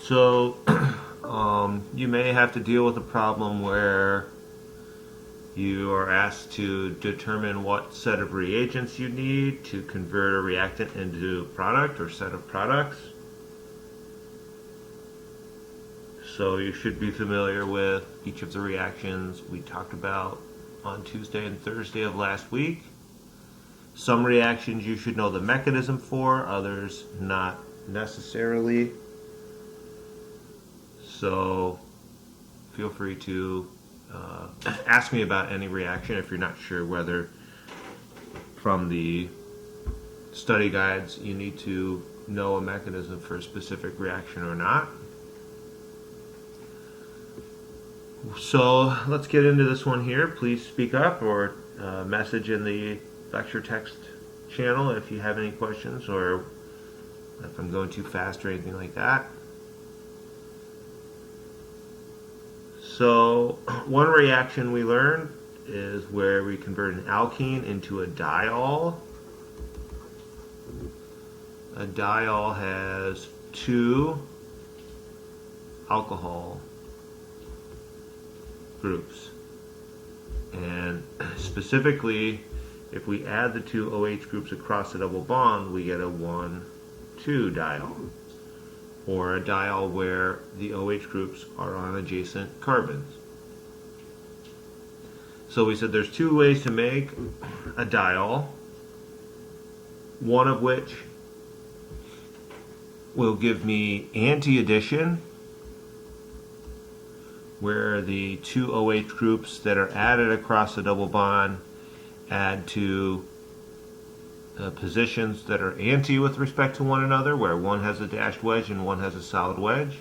So you may have to deal with a problem where you are asked to determine what set of reagents you need to convert a reactant into a product or set of products. So you should be familiar with each of the reactions we talked about on Tuesday and Thursday of last week. Some reactions you should know the mechanism for, others not necessarily. So feel free to ask me about any reaction if you're not sure whether from the study guides you need to know a mechanism for a specific reaction or not. So let's get into this one here. Please speak up or message in the lecture text channel if you have any questions or if I'm going too fast or anything like that. So one reaction we learned is where we convert an alkene into a diol. A diol has two alcohol groups. And specifically, if we add the two OH groups across the double bond, we get a 1,2 diol. Or a diol where the OH groups are on adjacent carbons. So we said there's two ways to make a diol, one of which will give me anti-addition, where the two OH groups that are added across the double bond add to positions that are anti with respect to one another, where one has a dashed wedge and one has a solid wedge.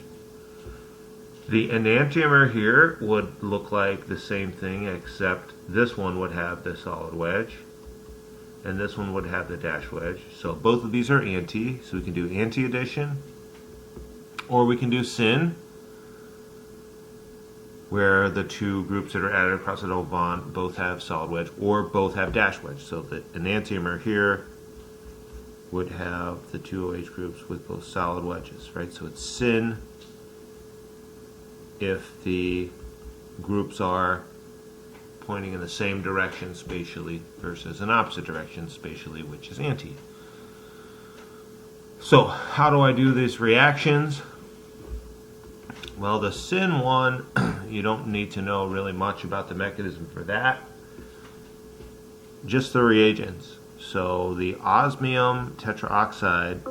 The enantiomer here would look like the same thing, except this one would have the solid wedge and this one would have the dashed wedge. So both of these are anti, so we can do anti-addition, or we can do syn, where the two groups that are added across the double bond both have solid wedge or both have dash wedge. So the enantiomer here would have the two OH groups with both solid wedges, right? So it's syn if the groups are pointing in the same direction spatially versus an opposite direction spatially, which is anti. So how do I do these reactions? Well, the syn one, you don't need to know really much about the mechanism for that. Just the reagents. So the osmium tetraoxide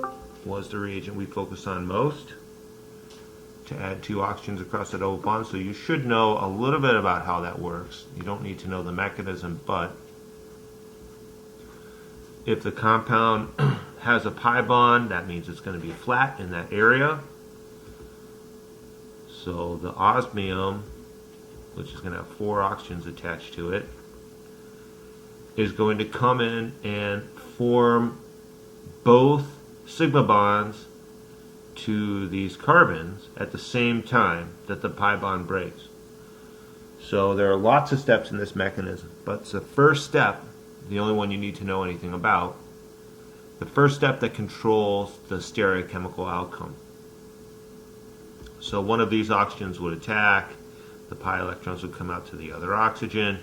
was the reagent we focused on most to add two oxygens across the double bond. So you should know a little bit about how that works. You don't need to know the mechanism, but if the compound has a pi bond, that means it's going to be flat in that area. So the osmium, which is going to have 4 oxygens attached to it, is going to come in and form both sigma bonds to these carbons at the same time that the pi bond breaks. So there are lots of steps in this mechanism, but it's the first step, the only one you need to know anything about, the first step that controls the stereochemical outcome. So one of these oxygens would attack, the pi electrons would come out to the other oxygen,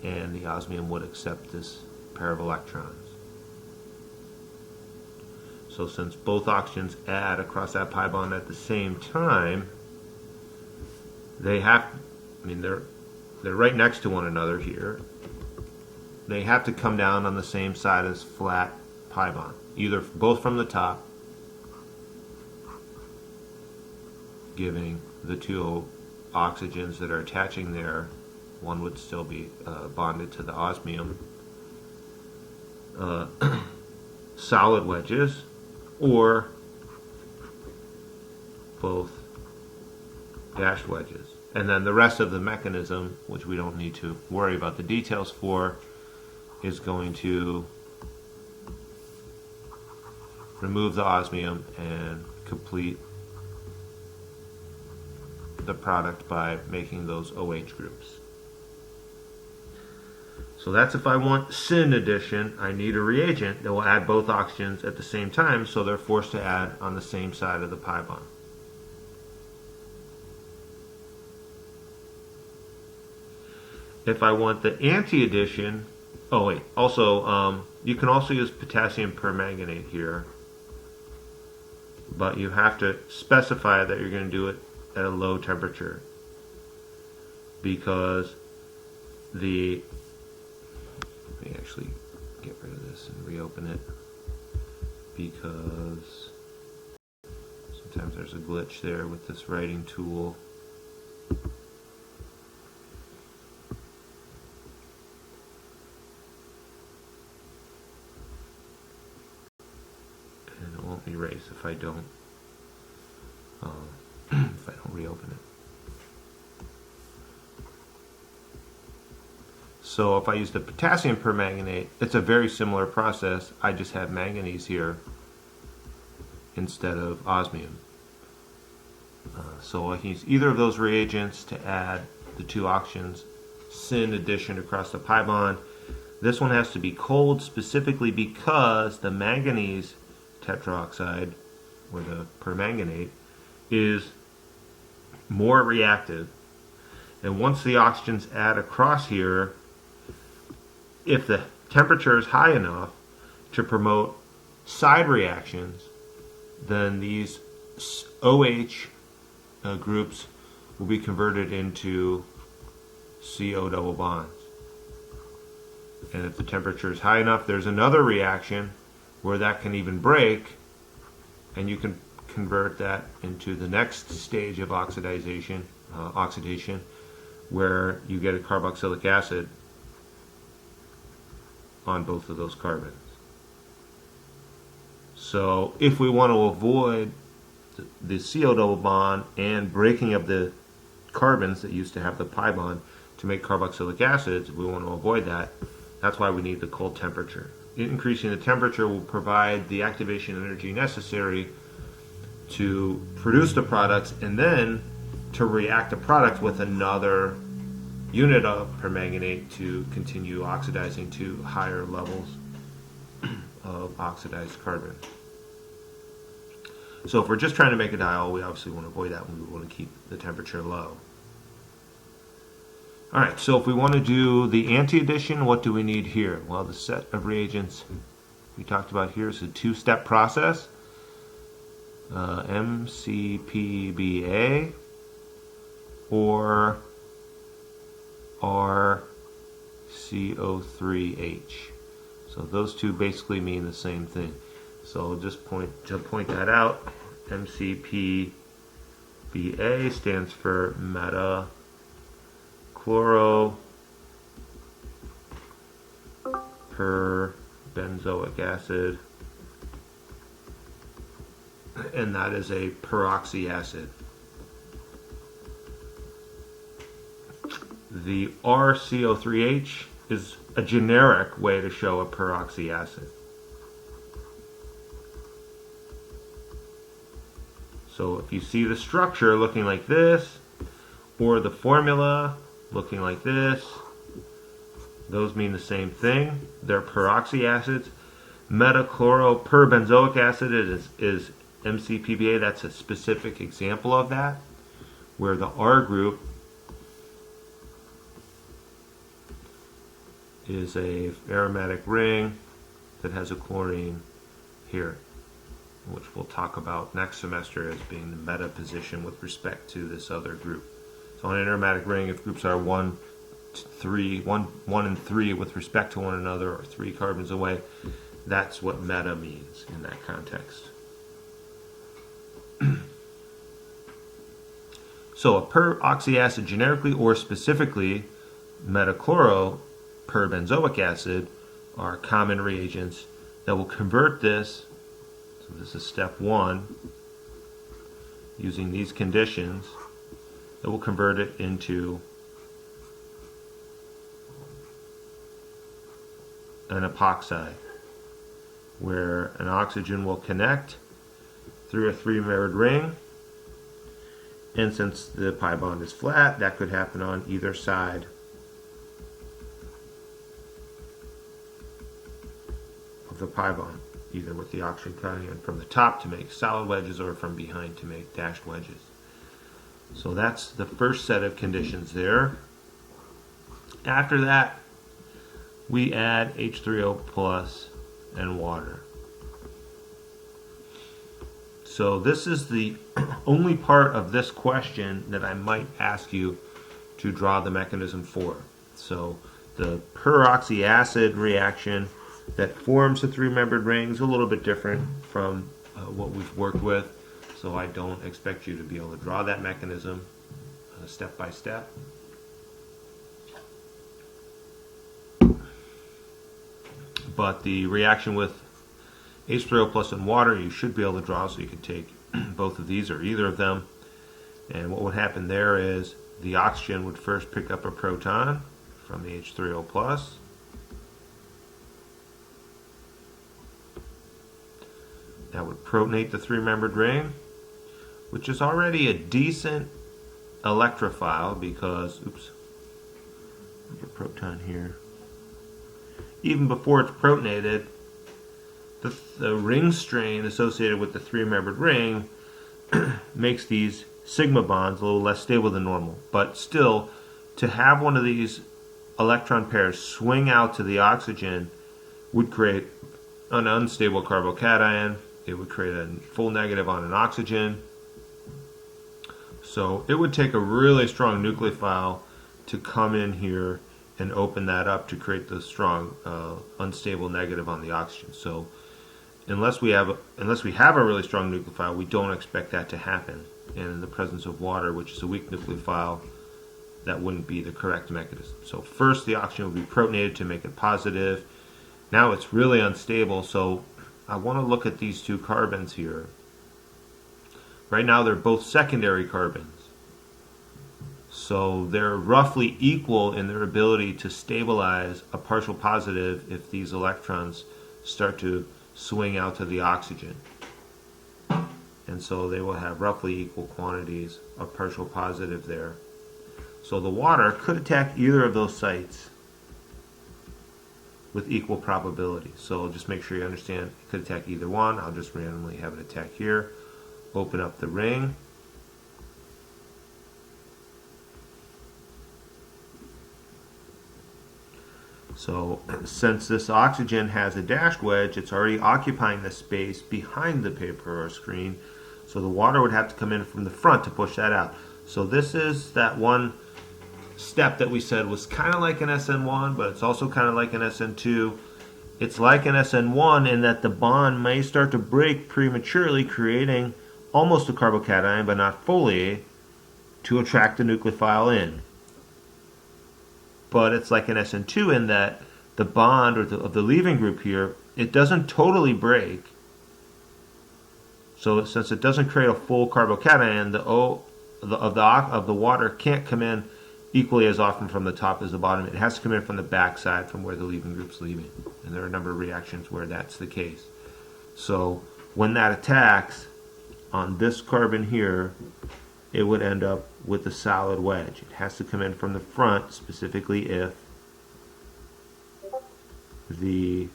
and the osmium would accept this pair of electrons. So since both oxygens add across that pi bond at the same time, they have, they're right next to one another here. They have to come down on the same side as flat pi bond, either both from the top, giving the two oxygens that are attaching there, one would still be bonded to the osmium, solid wedges, or both dash wedges. And then the rest of the mechanism, which we don't need to worry about the details for, is going to remove the osmium and complete the product by making those OH groups. So that's if I want syn addition, I need a reagent that will add both oxygens at the same time, so they're forced to add on the same side of the pi bond. If I want the anti-addition, oh wait, also you can also use potassium permanganate here, but you have to specify that you're going to do it at a low temperature, because let me actually get rid of this and reopen it, because sometimes there's a glitch there with this writing tool. And it won't erase if I don't reopen it. So if I use the potassium permanganate, it's a very similar process. I just have manganese here instead of osmium. So I can use either of those reagents to add the two oxygens, syn addition across the pi bond. This one has to be cold specifically because the manganese tetraoxide, or the permanganate, is more reactive. And once the oxygens add across here, if the temperature is high enough to promote side reactions, then these OH groups will be converted into CO double bonds. And if the temperature is high enough, there's another reaction where that can even break, and you can convert that into the next stage of oxidation, where you get a carboxylic acid on both of those carbons. So if we want to avoid the CO double bond and breaking of the carbons that used to have the pi bond to make carboxylic acids, we want to avoid that. That's why we need the cold temperature. Increasing the temperature will provide the activation energy necessary to produce the products, and then to react the product with another unit of permanganate to continue oxidizing to higher levels of oxidized carbon. So if we're just trying to make a diol, we obviously want to avoid that, and we want to keep the temperature low. Alright, so if we want to do the anti-addition, what do we need here? Well, the set of reagents we talked about here is a two-step process. MCPBA or RCO3H. So those two basically mean the same thing. So I'll just point that out. MCPBA stands for metachloroperbenzoic acid, and that is a peroxy acid. The RCO3H is a generic way to show a peroxy acid. So if you see the structure looking like this, or the formula looking like this, those mean the same thing. They're peroxy acids. Metachloroperbenzoic acid is MCPBA. That's a specific example of that, where the R group is a aromatic ring that has a chlorine here, which we'll talk about next semester as being the meta position with respect to this other group. So on an aromatic ring, if groups are 1 and 3 with respect to one another, or 3 carbons away, that's what meta means in that context. So a peroxy acid generically or specifically metachloroperbenzoic acid are common reagents that will convert this. So this is step 1, using these conditions, that will convert it into an epoxide, where an oxygen will connect through a 3-membered ring, and since the pi bond is flat, that could happen on either side of the pi bond, either with the oxygen coming in from the top to make solid wedges or from behind to make dashed wedges. So that's the first set of conditions there. After that, we add H3O plus and water. So this is the only part of this question that I might ask you to draw the mechanism for. So the peroxy acid reaction that forms the three-membered ring is a little bit different from what we've worked with. So I don't expect you to be able to draw that mechanism step by step. But the reaction with H3O plus and water you should be able to draw, so you can take both of these or either of them. And what would happen there is the oxygen would first pick up a proton from the H3O plus. That would protonate the three-membered ring, which is already a decent electrophile because, oops, there's a proton here. Even before it's protonated, the ring strain associated with the three-membered ring makes these sigma bonds a little less stable than normal. But still, to have one of these electron pairs swing out to the oxygen would create an unstable carbocation. It would create a full negative on an oxygen. So it would take a really strong nucleophile to come in here and open that up to create the strong unstable negative on the oxygen. So unless we have a really strong nucleophile, we don't expect that to happen. And in the presence of water, which is a weak nucleophile, that wouldn't be the correct mechanism. So first the oxygen will be protonated to make it positive. Now it's really unstable, so I want to look at these two carbons here. Right now they're both secondary carbons. So they're roughly equal in their ability to stabilize a partial positive if these electrons start to swing out to the oxygen. And so they will have roughly equal quantities of partial positive there. So the water could attack either of those sites with equal probability. So just make sure you understand it could attack either one. I'll just randomly have it attack here. Open up the ring. So since this oxygen has a dashed wedge, it's already occupying the space behind the paper or screen. So the water would have to come in from the front to push that out. So this is that one step that we said was kind of like an SN1, but it's also kind of like an SN2. It's like an SN1 in that the bond may start to break prematurely, creating almost a carbocation, but not fully, to attract the nucleophile in. But it's like an SN2 in that the bond of the leaving group here, it doesn't totally break. So since it doesn't create a full carbocation, the O of the water can't come in equally as often from the top as the bottom. It has to come in from the back side from where the leaving group's leaving. And there are a number of reactions where that's the case. So when that attacks on this carbon here, it would end up with a solid wedge. It has to come in from the front, specifically if the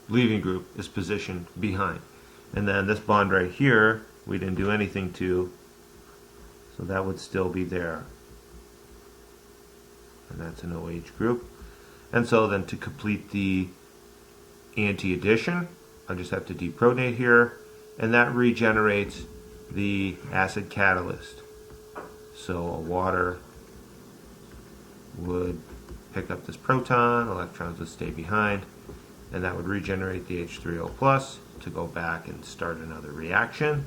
leaving group is positioned behind. And then this bond right here, we didn't do anything to, so that would still be there. And that's an OH group. And so then to complete the anti-addition, I just have to deprotonate here, and that regenerates the acid catalyst. So a water would pick up this proton, electrons would stay behind, and that would regenerate the H3O plus to go back and start another reaction,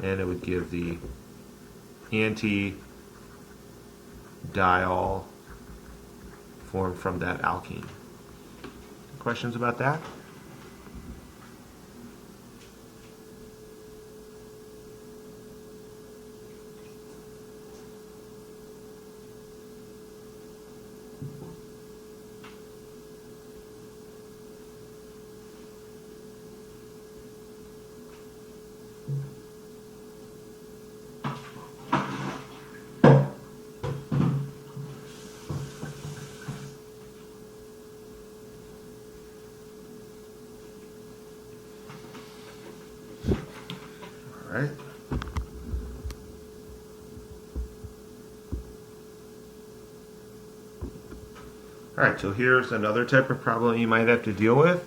and it would give the anti-diol formed from that alkyne. Questions about that? right? Alright, so here's another type of problem you might have to deal with.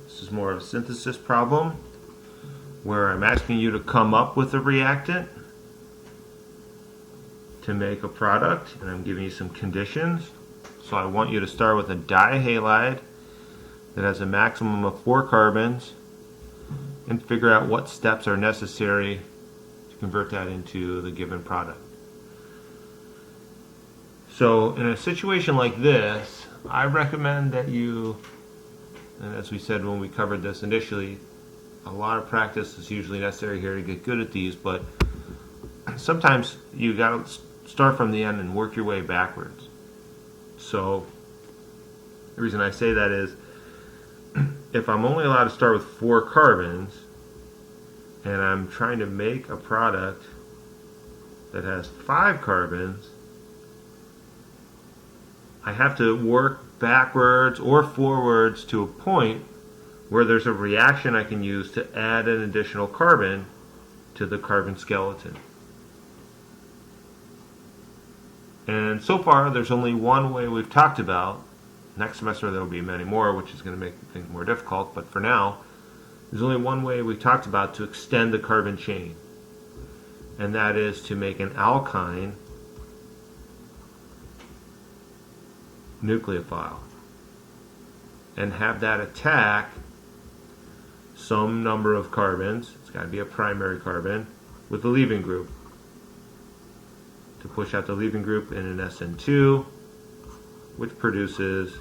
This is more of a synthesis problem where I'm asking you to come up with a reactant to make a product, and I'm giving you some conditions. So I want you to start with a dihalide that has a maximum of 4 carbons and figure out what steps are necessary to convert that into the given product. So in a situation like this, I recommend that you, and as we said when we covered this initially, a lot of practice is usually necessary here to get good at these, but sometimes you got to start from the end and work your way backwards. So the reason I say that is if I'm only allowed to start with 4 carbons and I'm trying to make a product that has 5 carbons, I have to work backwards or forwards to a point where there's a reaction I can use to add an additional carbon to the carbon skeleton. And so far there's only one way we've talked about. Next semester there will be many more, which is going to make things more difficult, but for now there's only one way we've talked about to extend the carbon chain, and that is to make an alkyne nucleophile and have that attack some number of carbons, it's got to be a primary carbon, with the leaving group to push out the leaving group in an SN2, which produces,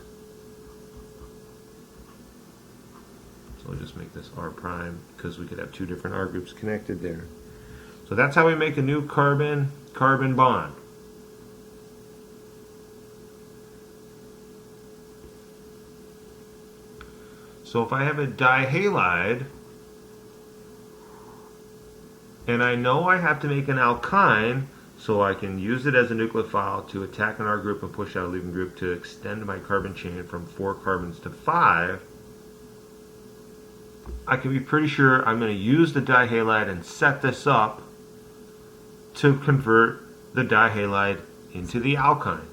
so I'll just make this R prime because we could have 2 different R groups connected there. So that's how we make a new carbon-carbon bond. So if I have a dihalide and I know I have to make an alkyne so I can use it as a nucleophile to attack an R group and push out a leaving group to extend my carbon chain from 4 carbons to 5, I can be pretty sure I'm going to use the dihalide and set this up to convert the dihalide into the alkyne.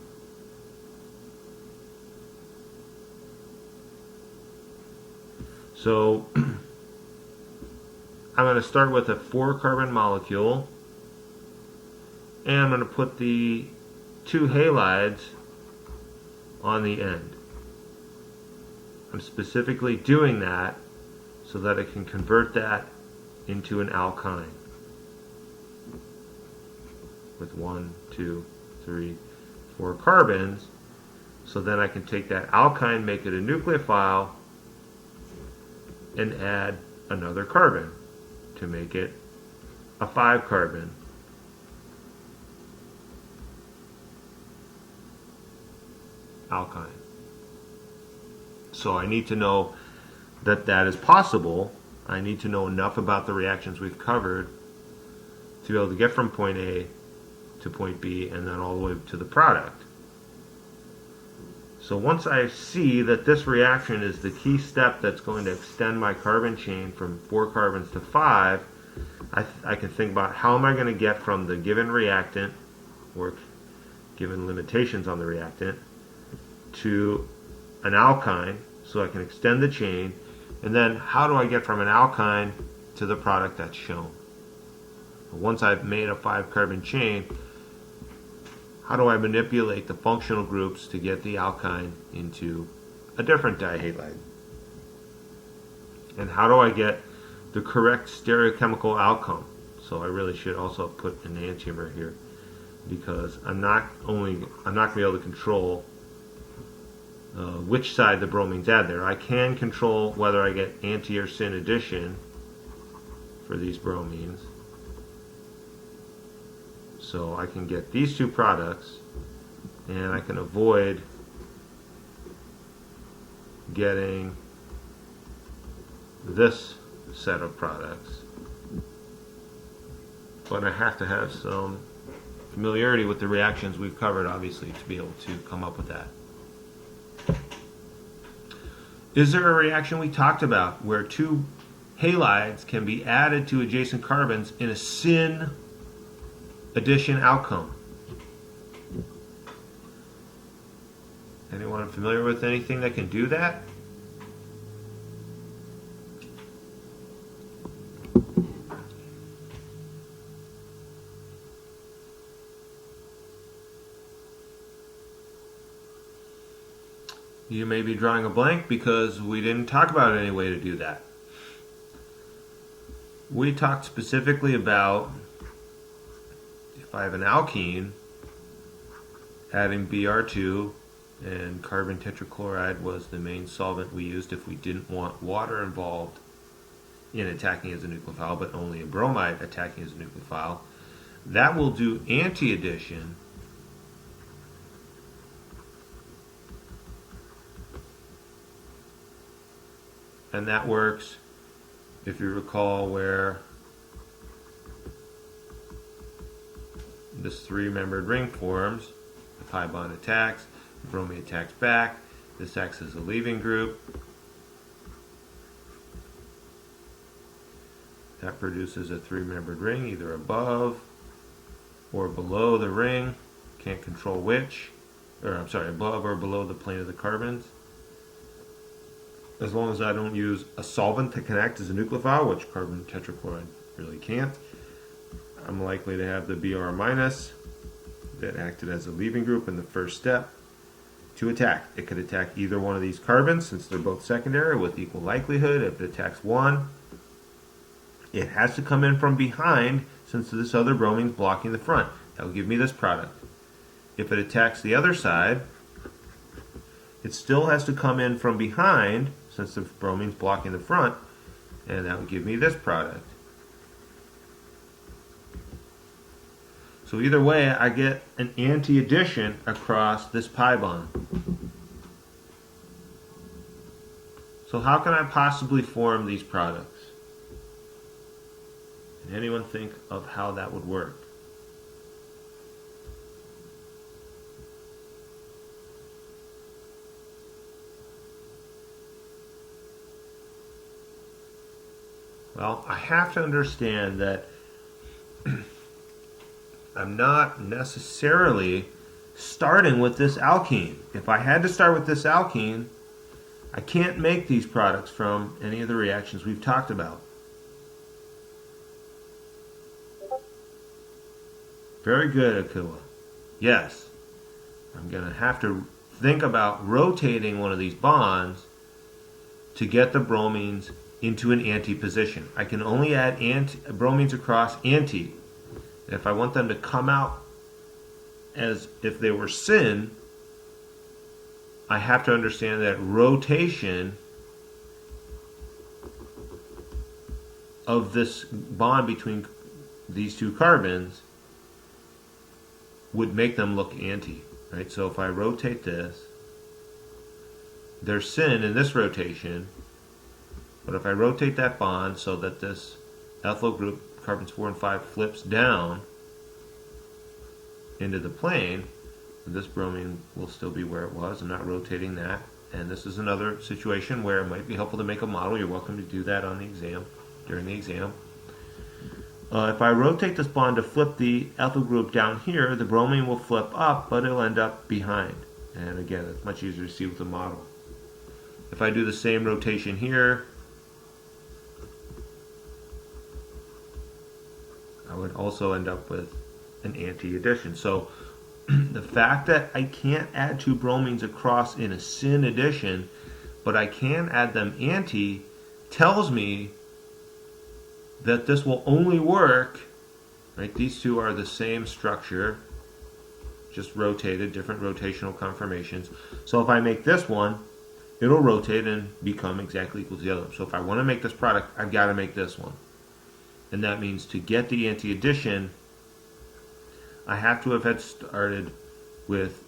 So I'm going to start with a 4 carbon molecule, and I'm going to put the 2 halides on the end. I'm specifically doing that so that I can convert that into an alkyne with 1, 2, 3, 4 carbons. So then I can take that alkyne, make it a nucleophile, and add another carbon to make it a 5 carbon alkyne. So I need to know that that is possible. I need to know enough about the reactions we've covered to be able to get from point A to point B and then all the way to the product. So once I see that this reaction is the key step that's going to extend my carbon chain from 4 carbons to 5, I can think about how am I going to get from the given reactant, or given limitations on the reactant, to an alkyne so I can extend the chain, and then how do I get from an alkyne to the product that's shown. Once I've made a 5 carbon chain, how do I manipulate the functional groups to get the alkyne into a different dihalide? And how do I get the correct stereochemical outcome? So I really should also put an enantiomer here, because I'm not going to be able to control which side the bromines add there. I can control whether I get anti or syn addition for these bromines. So I can get these 2 products, and I can avoid getting this set of products. But I have to have some familiarity with the reactions we've covered, obviously, to be able to come up with that. Is there a reaction we talked about where 2 halides can be added to adjacent carbons in a syn addition outcome. Anyone familiar with anything that can do that? You may be drawing a blank because we didn't talk about any way to do that. We talked specifically about if I have an alkene, adding Br2 and carbon tetrachloride was the main solvent we used if we didn't want water involved in attacking as a nucleophile, but only a bromide attacking as a nucleophile. That will do anti-addition and that works, if you recall, where this three-membered ring forms. The pi bond attacks, the bromine attacks back, this acts as a leaving group. That produces a three-membered ring, either above or below the ring. Can't control which, above or below the plane of the carbons. As long as I don't use a solvent to connect as a nucleophile, which carbon tetrachloride really can't, I'm likely to have the Br minus that acted as a leaving group in the first step to attack. It could attack either one of these carbons since they're both secondary with equal likelihood. If it attacks one, it has to come in from behind since this other bromine is blocking the front. That will give me this product. If it attacks the other side, it still has to come in from behind since the bromine is blocking the front, and that will give me this product. So either way, I get an anti-addition across this pi bond. So how can I possibly form these products? Can anyone think of how that would work? Well, I have to understand that I'm not necessarily starting with this alkene. If I had to start with this alkene, I can't make these products from any of the reactions we've talked about. Very good, Akua. Yes, I'm going to have to think about rotating one of these bonds to get the bromines into an anti position. I can only add bromines across anti. If I want them to come out as if they were syn, I have to understand that rotation of this bond between these two carbons would make them look anti, right? So if I rotate this, they're syn in this rotation, but if I rotate that bond so that this ethyl group, carbons 4 and 5, flips down into the plane, this bromine will still be where it was. I'm not rotating that. And this is another situation where it might be helpful to make a model. You're welcome to do that on the exam, during the exam. If I rotate this bond to flip the ethyl group down here, the bromine will flip up, but it'll end up behind. And again, it's much easier to see with the model. If I do the same rotation here, I would also end up with an anti-addition. So the fact that I can't add two bromines across in a syn addition, but I can add them anti, tells me that this will only work, right? These two are the same structure, just rotated, different rotational conformations. So if I make this one, it'll rotate and become exactly equal to the other. So if I want to make this product, I've got to make this one. And that means to get the anti-addition, I have to have had started with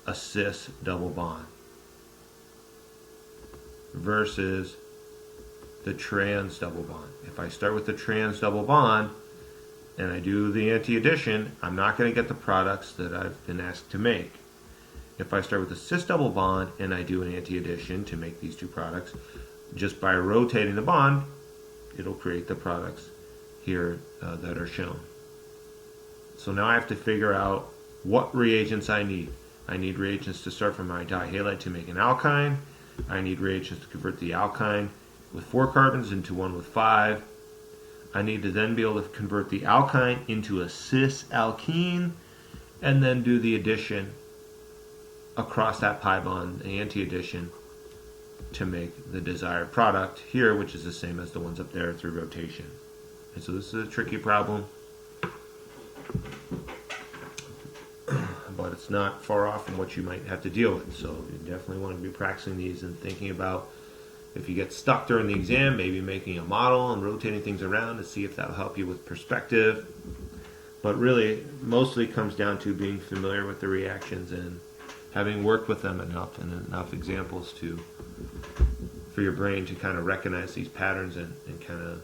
a cis double bond versus the trans double bond. If I start with the trans double bond and I do the anti-addition, I'm not going to get the products that I've been asked to make. If I start with a cis double bond and I do an anti-addition to make these two products, just by rotating the bond, it'll create the products here that are shown. So now I have to figure out what reagents I need. I need reagents to start from my dihalide to make an alkyne. I need reagents to convert the alkyne with 4 carbons into one with 5. I need to then be able to convert the alkyne into a cis alkene and then do the addition across that pi bond, the anti-addition, to make the desired product here, which is the same as the ones up there through rotation. And so this is a tricky problem, but it's not far off from what you might have to deal with. So you definitely want to be practicing these and thinking about, if you get stuck during the exam, maybe making a model and rotating things around to see if that'll help you with perspective. But really, mostly comes down to being familiar with the reactions and having worked with them enough and enough examples for your brain to kind of recognize these patterns and kind of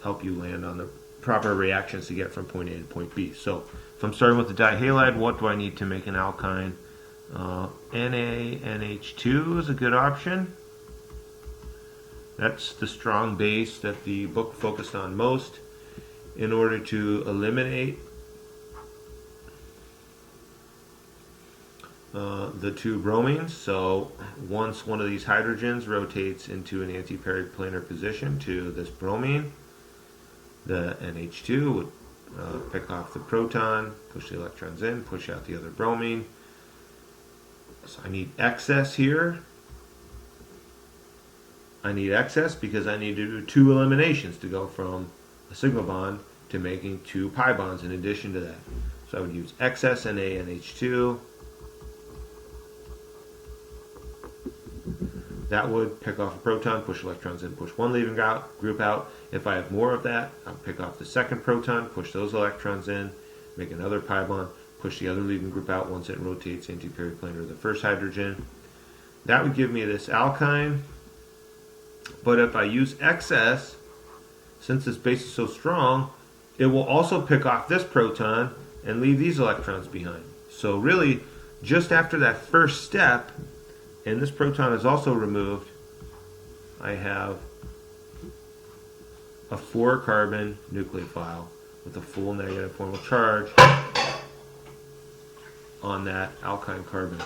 help you land on the proper reactions to get from point A to point B. So if I'm starting with the dihalide, what do I need to make an alkyne? NaNH2 is a good option. That's the strong base that the book focused on most in order to eliminate the 2 bromines. So once one of these hydrogens rotates into an anti-periplanar position to this bromine, the NH2 would pick off the proton, push the electrons in, push out the other bromine. So I need excess here. I need excess because I need to do 2 eliminations to go from a sigma bond to making 2 pi bonds in addition to that. So I would use excess NaNH2. That would pick off a proton, push electrons in, push one leaving group out. If I have more of that, I'll pick off the second proton, push those electrons in, make another pi bond, push the other leaving group out once it rotates anti-periplanar to the first hydrogen. That would give me this alkyne. But if I use excess, since this base is so strong, it will also pick off this proton and leave these electrons behind. So really, just after that first step, and this proton is also removed, I have a 4-carbon nucleophile with a full negative formal charge on that alkyne carbon.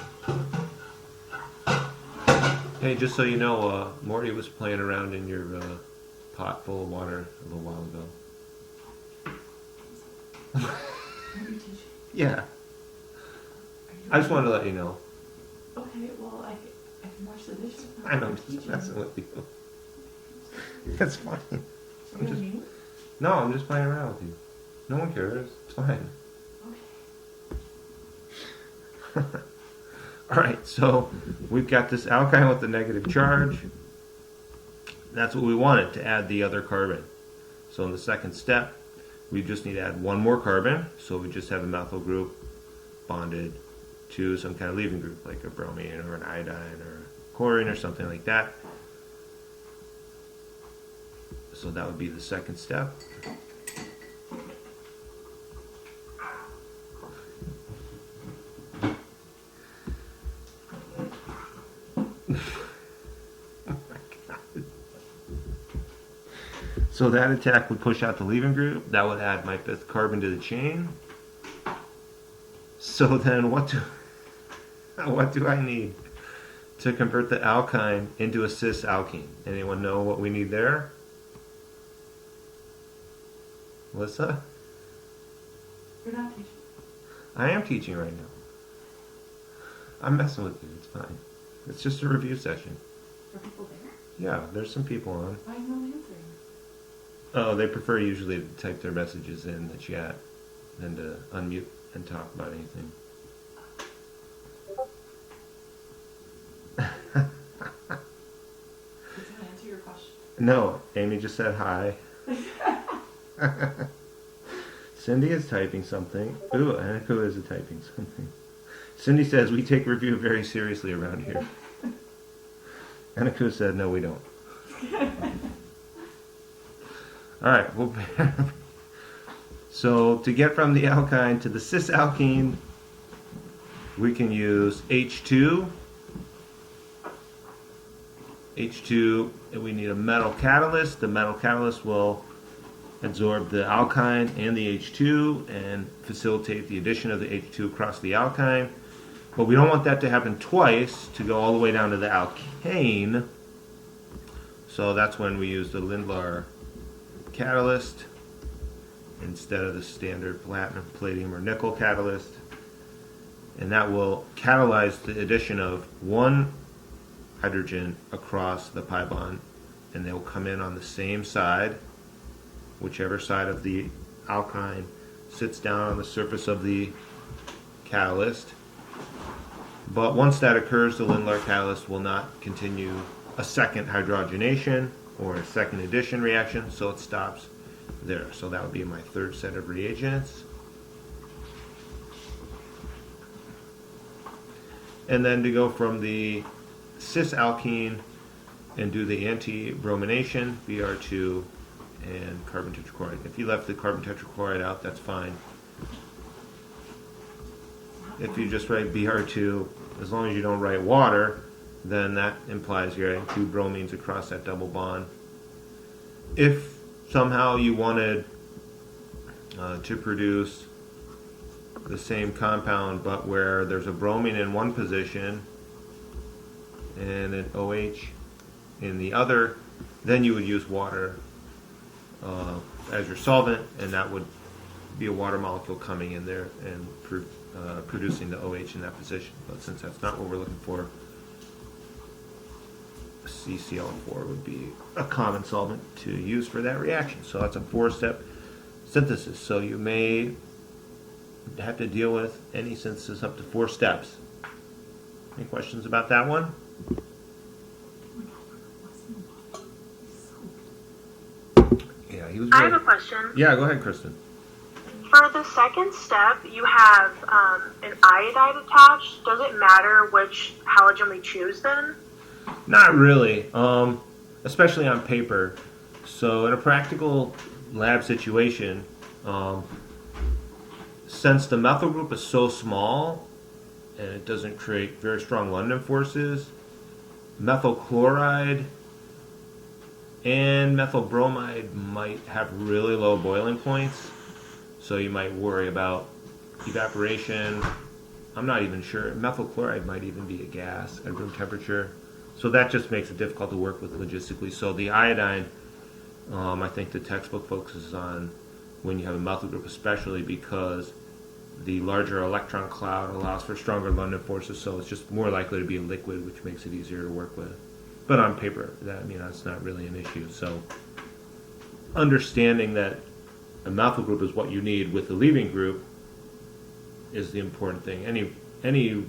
Hey, just so you know, Morty was playing around in your pot full of water a little while ago. Yeah. I just wanted to let you know. Okay, well, I can wash the dishes. I know, I'm just messing with you. That's fine. No, I'm just playing around with you. No one cares. It's fine. Okay. Alright, so we've got this alkyne with the negative charge. That's what we wanted, to add the other carbon. So in the second step, we just need to add 1 more carbon. So we just have a methyl group bonded to some kind of leaving group, like a bromine or an iodine or a chlorine or something like that. So that would be the second step. So that attack would push out the leaving group. That would add my 5th carbon to the chain. So then what do I need to convert the alkyne into a cis alkene? Anyone know what we need there? Melissa? You're not teaching. I am teaching right now. I'm messing with you. It's fine. It's just a review session. Are people there? Yeah, there's some people on. Why is no one answering? Oh, they prefer usually to type their messages in the chat than to unmute and talk about anything. Does that answer your question? No, Amy just said hi. Cindy is typing something. Ooh, Aniko is typing something. Cindy says, we take review very seriously around here. Aniko said, no, we don't. Alright, well, so to get from the alkyne to the cis alkene, we can use H2 H2, and we need a metal catalyst. The metal catalyst will absorb the alkyne and the H2 and facilitate the addition of the H2 across the alkyne. But we don't want that to happen twice to go all the way down to the alkane. So that's when we use the Lindlar catalyst instead of the standard platinum, palladium, or nickel catalyst. And that will catalyze the addition of one hydrogen across the pi bond, and they will come in on the same side, whichever side of the alkyne sits down on the surface of the catalyst. But once that occurs, the Lindlar catalyst will not continue a second hydrogenation or a second addition reaction, so it stops there. So that would be my third set of reagents. And then to go from the Cis Alkene and do the anti-bromination, Br2 and carbon tetrachloride. If you left the carbon tetrachloride out, that's fine. If you just write Br2, as long as you don't write water, then that implies you're adding two bromines across that double bond. If somehow you wanted to produce the same compound, but where there's a bromine in one position and an OH in the other, then you would use water as your solvent, and that would be a water molecule coming in there and producing the OH in that position. But since that's not what we're looking for, CCl4 would be a common solvent to use for that reaction. So that's a 4-step synthesis. So you may have to deal with any synthesis up to 4 steps. Any questions about that one? Yeah, he was. I have a question. Yeah, go ahead, Kristen. For the second step, you have an iodide attached. Does it matter which halogen we choose then? Not really, especially on paper. So in a practical lab situation, since the methyl group is so small and it doesn't create very strong London forces, methyl chloride and methyl bromide might have really low boiling points. So you might worry about evaporation. I'm not even sure. Methyl chloride might even be a gas at room temperature. So that just makes it difficult to work with logistically. So the iodine, I think the textbook focuses on when you have a methyl group, especially because the larger electron cloud allows for stronger London forces, so it's just more likely to be a liquid, which makes it easier to work with. But on paper, that's not really an issue. So understanding that a methyl group is what you need with the leaving group is the important thing. Any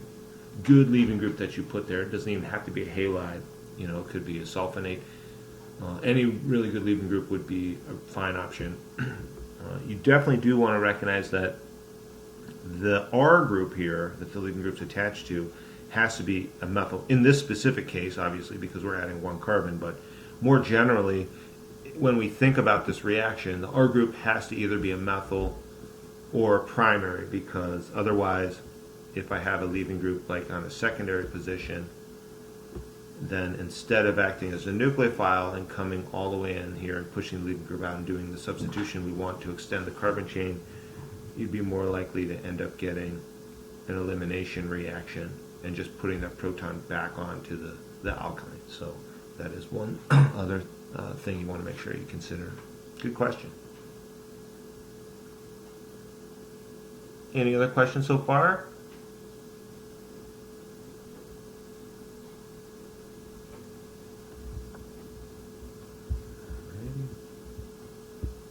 good leaving group that you put there, it doesn't even have to be a halide. It could be a sulfonate. Any really good leaving group would be a fine option. You definitely do want to recognize that the R group here, that the leaving group's attached to, has to be a methyl. In this specific case, obviously, because we're adding one carbon, but more generally, when we think about this reaction, the R group has to either be a methyl or primary, because otherwise, if I have a leaving group like on a secondary position, then instead of acting as a nucleophile and coming all the way in here and pushing the leaving group out and doing the substitution we want to extend the carbon chain, you'd be more likely to end up getting an elimination reaction and just putting that proton back onto the alkyne. So that is one other thing you want to make sure you consider. Good question. Any other questions so far?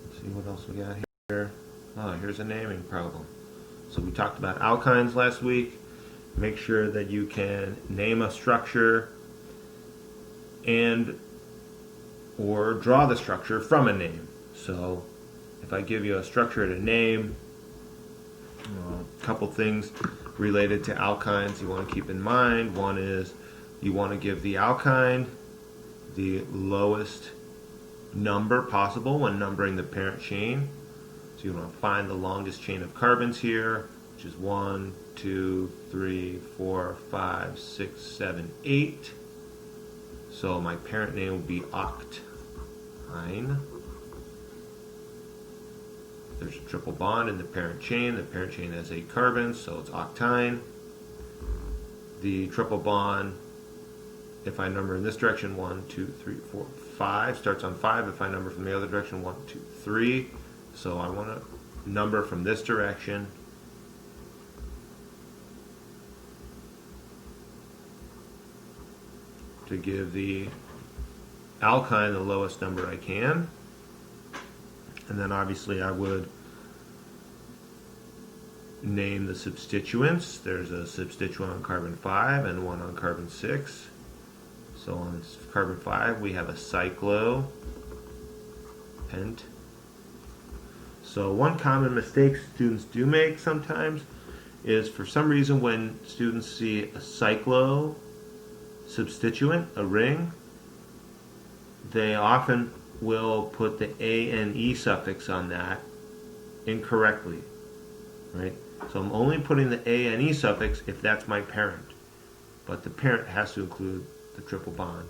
Let's see what else we got here. Oh, here's a naming problem. So we talked about alkynes last week. Make sure that you can name a structure and or draw the structure from a name. So if I give you a structure and a name, a couple things related to alkynes you want to keep in mind. One is you want to give the alkyne the lowest number possible when numbering the parent chain. So you want to find the longest chain of carbons here, which is 1, 2, 3, 4, 5, 6, 7, 8. So my parent name will be Octyne. There's a triple bond in the parent chain. The parent chain has 8 carbons, so it's octyne. The triple bond, if I number in this direction, 1, 2, 3, 4, 5, starts on 5. If I number from the other direction, 1, 2, 3. So I want to number from this direction. To give the alkyne the lowest number I can. And then obviously I would name the substituents. There's a substituent on carbon 5 and one on carbon 6. So on carbon 5 we have a cyclopent. So one common mistake students do make sometimes is, for some reason, when students see a cyclo substituent, a ring, they often will put the A and E suffix on that incorrectly, right? So I'm only putting the A and E suffix if that's my parent, but the parent has to include the triple bond.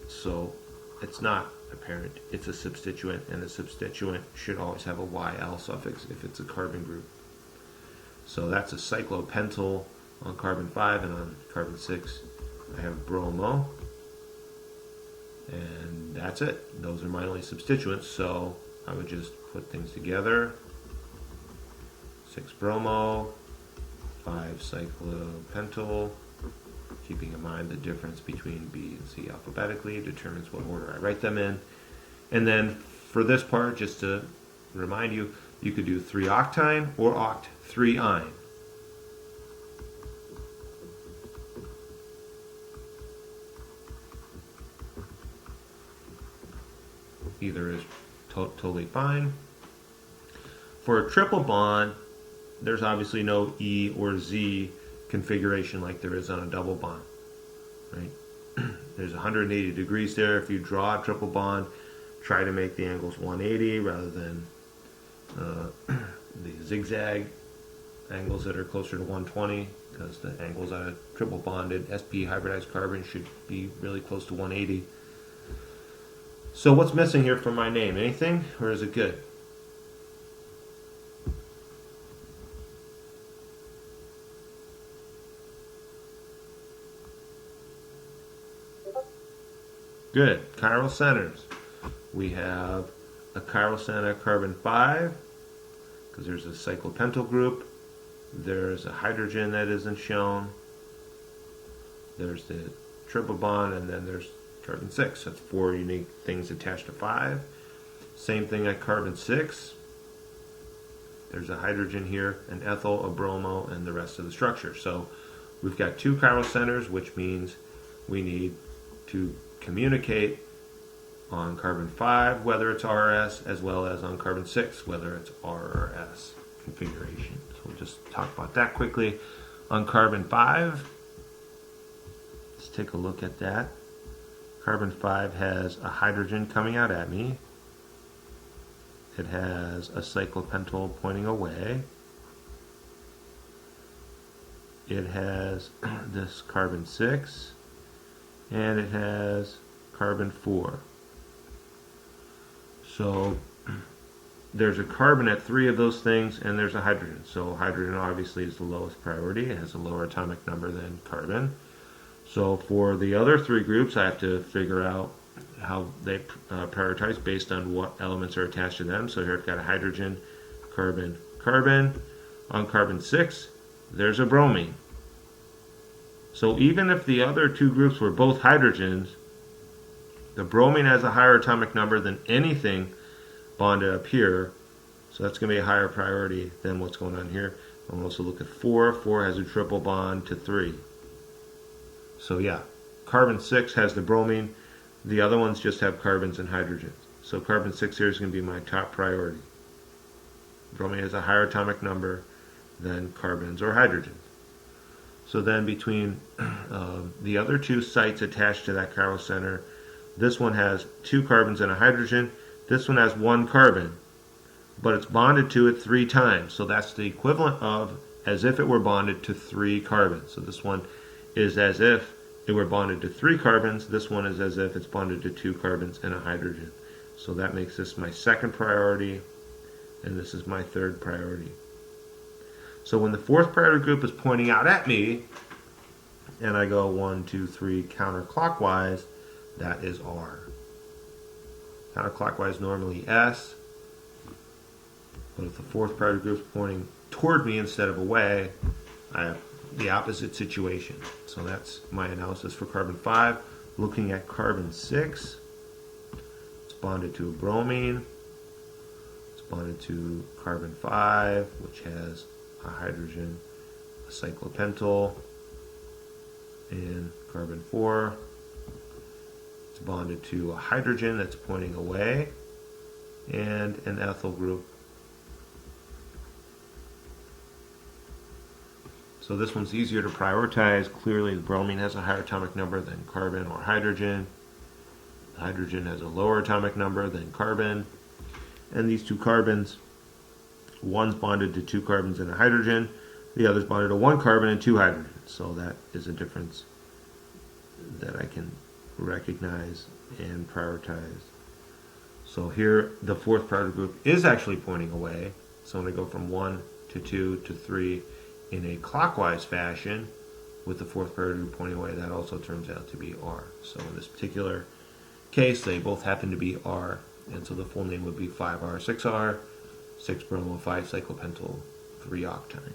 So it's not a parent, it's a substituent, and the substituent should always have a YL suffix if it's a carbon group. So that's a cyclopentyl on carbon 5, and on carbon 6 I have bromo. And that's it. Those are my only substituents, so I would just put things together. 6 bromo, 5 cyclopentyl, keeping in mind the difference between B and C alphabetically determines what order I write them in. And then for this part, just to remind you, you could do 3-octyne or oct-3-ine. Either is totally fine. For a triple bond, there's obviously no E or Z configuration like there is on a double bond, right? There's 180 degrees there. If you draw a triple bond, try to make the angles 180 rather than the zigzag angles that are closer to 120, because the angles on a triple bonded sp hybridized carbon should be really close to 180. So what's missing here from my name? Anything, or is it good? Good. Chiral centers. We have a chiral center carbon 5, because there's a cyclopentyl group. There's a hydrogen that isn't shown. There's the triple bond, and then there's carbon 6. That's 4 unique things attached to 5. Same thing at carbon 6. There's a hydrogen here, an ethyl, a bromo, and the rest of the structure. So we've got 2 chiral centers, which means we need to communicate on carbon 5 whether it's RS, as well as on carbon 6 whether it's RS configuration. So we'll just talk about that quickly. On carbon 5, let's take a look at that. Carbon 5 has a hydrogen coming out at me. It has a cyclopentyl pointing away. It has this carbon 6, and it has carbon 4. So there's a carbon at 3 of those things, and there's a hydrogen. So hydrogen obviously is the lowest priority. It has a lower atomic number than carbon. So for the other 3 groups, I have to figure out how they prioritize based on what elements are attached to them. So here I've got a hydrogen, carbon, carbon. On carbon 6, there's a bromine. So even if the other 2 groups were both hydrogens, the bromine has a higher atomic number than anything bonded up here. So that's going to be a higher priority than what's going on here. I'll also look at 4. 4 has a triple bond to 3. So yeah, carbon 6 has the bromine. The other ones just have carbons and hydrogens. So carbon 6 here is going to be my top priority. Bromine has a higher atomic number than carbons or hydrogens. So then between the other 2 sites attached to that chiral center, this one has 2 carbons and a hydrogen. This one has 1 carbon, but it's bonded to it 3 times. So that's the equivalent of as if it were bonded to 3 carbons. So this one is as if it were bonded to 3 carbons. This one is as if it's bonded to 2 carbons and a hydrogen. So that makes this my second priority, and this is my third priority. So when the fourth priority group is pointing out at me, and I go 1, 2, 3 counterclockwise, that is R. Counterclockwise normally S, but if the fourth priority group is pointing toward me instead of away, I have the opposite situation. So that's my analysis for carbon 5. Looking at carbon 6, it's bonded to a bromine. It's bonded to carbon 5, which has a hydrogen, a cyclopentyl, and carbon 4. It's bonded to a hydrogen that's pointing away, and an ethyl group. So this one's easier to prioritize. Clearly, the bromine has a higher atomic number than carbon or hydrogen. The hydrogen has a lower atomic number than carbon. And these 2 carbons, one's bonded to 2 carbons and a hydrogen, the other's bonded to 1 carbon and 2 hydrogens. So that is a difference that I can recognize and prioritize. So here, the fourth priority group is actually pointing away. So when I go from 1 to 2 to 3 in a clockwise fashion, with the fourth priority group pointing away, that also turns out to be R. So in this particular case, they both happen to be R, and so the full name would be 5R6R, 6-bromo, 5-cyclopentyl, 3-octine.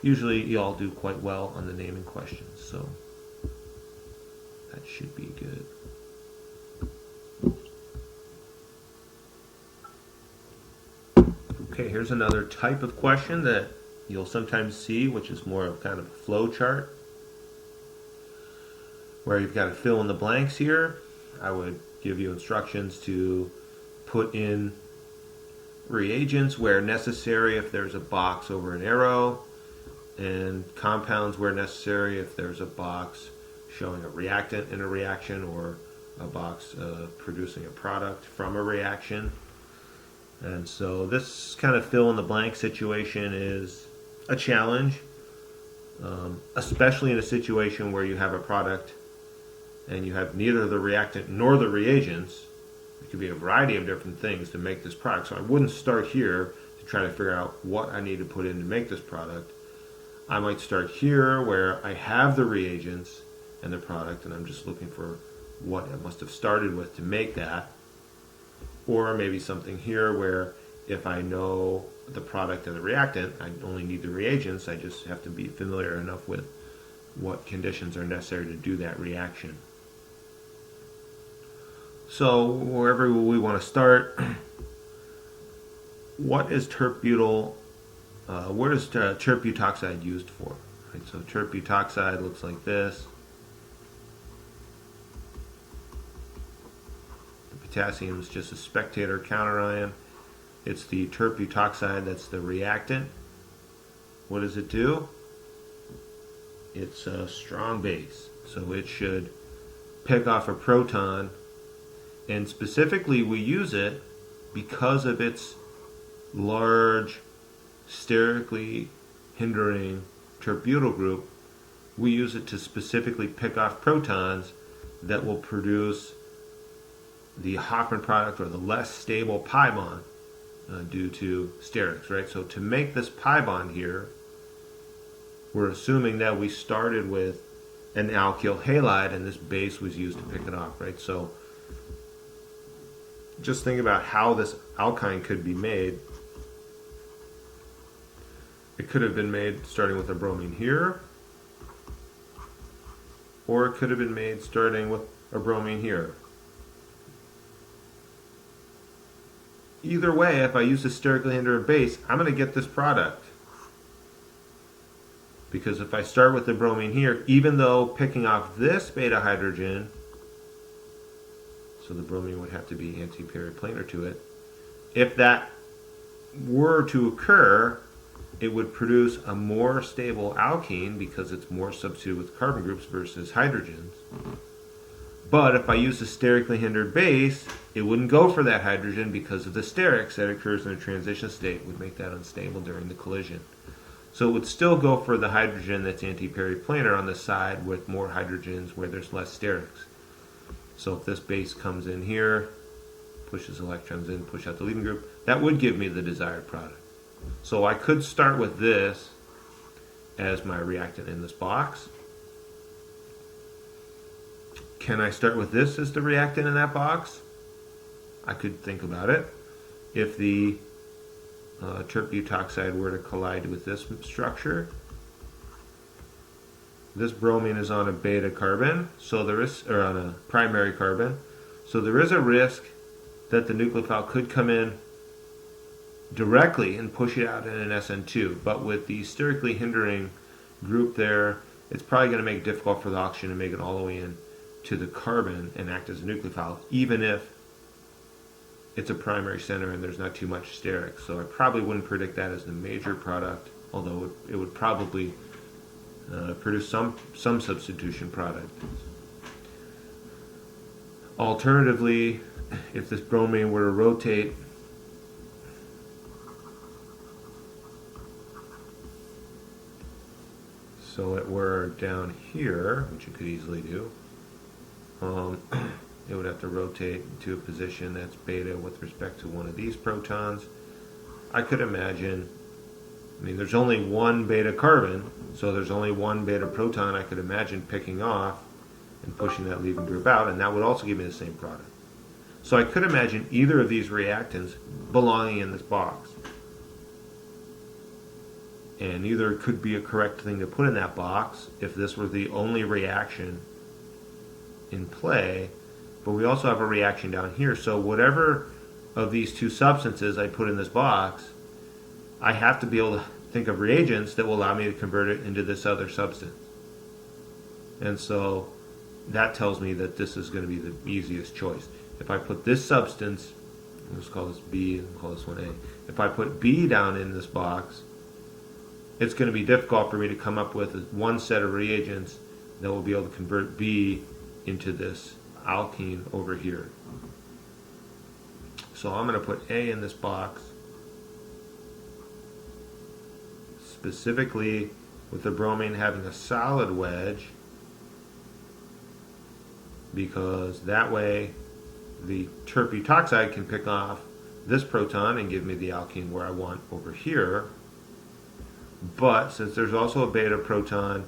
Usually you all do quite well on the naming questions, so that should be good. Okay, here's another type of question that you'll sometimes see, which is more of kind of a flow chart, where you've got to fill in the blanks here. I would give you instructions to put in reagents where necessary if there's a box over an arrow, and compounds where necessary if there's a box showing a reactant in a reaction or a box producing a product from a reaction. And so this kind of fill in the blank situation is a challenge, especially in a situation where you have a product and you have neither the reactant nor the reagents. It could be a variety of different things to make this product. So I wouldn't start here to try to figure out what I need to put in to make this product. I might start here where I have the reagents and the product, and I'm just looking for what I must have started with to make that. Or maybe something here where if I know the product and the reactant, I only need the reagents. I just have to be familiar enough with what conditions are necessary to do that reaction. So wherever we want to start, what is terpbutyl? What is terpetoxide used for? Right, so terpetoxide looks like this. The potassium is just a spectator counterion. It's the terpetoxide that's the reactant. What does it do? It's a strong base, so it should pick off a proton, and specifically we use it because of its large sterically hindering terpbutyl group. We use it to specifically pick off protons that will produce the Hoffman product or the less stable pi bond due to sterics, right? So to make this pi bond here, we're assuming that we started with an alkyl halide and this base was used to pick it off, right? So just think about how this alkyne could be made. It could have been made starting with a bromine here, or it could have been made starting with a bromine here. Either way, if I use a sterically hindered base, I'm going to get this product. Because if I start with the bromine here, even though picking off this beta hydrogen, so the bromine would have to be anti-periplanar to it, if that were to occur, it would produce a more stable alkene because it's more substituted with carbon groups versus hydrogens. But if I use a sterically hindered base, it wouldn't go for that hydrogen because of the sterics that occurs in a transition state would make that unstable during the collision. So it would still go for the hydrogen that's anti-periplanar on the side with more hydrogens where there's less sterics. So if this base comes in here, pushes electrons in, push out the leaving group, that would give me the desired product. So I could start with this as my reactant in this box. Can I start with this as the reactant in that box? I could think about it. If the terpetoxide were to collide with this structure, this bromine is on a beta carbon, so there is, or on a primary carbon, so there is a risk that the nucleophile could come in directly and push it out in an SN2. But with the sterically hindering group there, it's probably going to make it difficult for the oxygen to make it all the way in to the carbon and act as a nucleophile, even if it's a primary center and there's not too much steric. So I probably wouldn't predict that as the major product, although it would probably produce some substitution product. Alternatively, if this bromine were to rotate so it were down here, which it could easily do, it would have to rotate into a position that's beta with respect to one of these protons. I could imagine, I mean, there's only one beta carbon, so there's only one beta proton I could imagine picking off and pushing that leaving group out, and that would also give me the same product. So I could imagine either of these reactants belonging in this box. And either could be a correct thing to put in that box if this were the only reaction in play, but we also have a reaction down here. So whatever of these two substances I put in this box, I have to be able to think of reagents that will allow me to convert it into this other substance. And so that tells me that this is going to be the easiest choice. If I put this substance, let's call this B and call this one A. If I put B down in this box, it's going to be difficult for me to come up with one set of reagents that will be able to convert B into this alkene over here. So I'm going to put A in this box, specifically with the bromine having a solid wedge, because that way the terpetoxide can pick off this proton and give me the alkene where I want over here. But since there's also a beta proton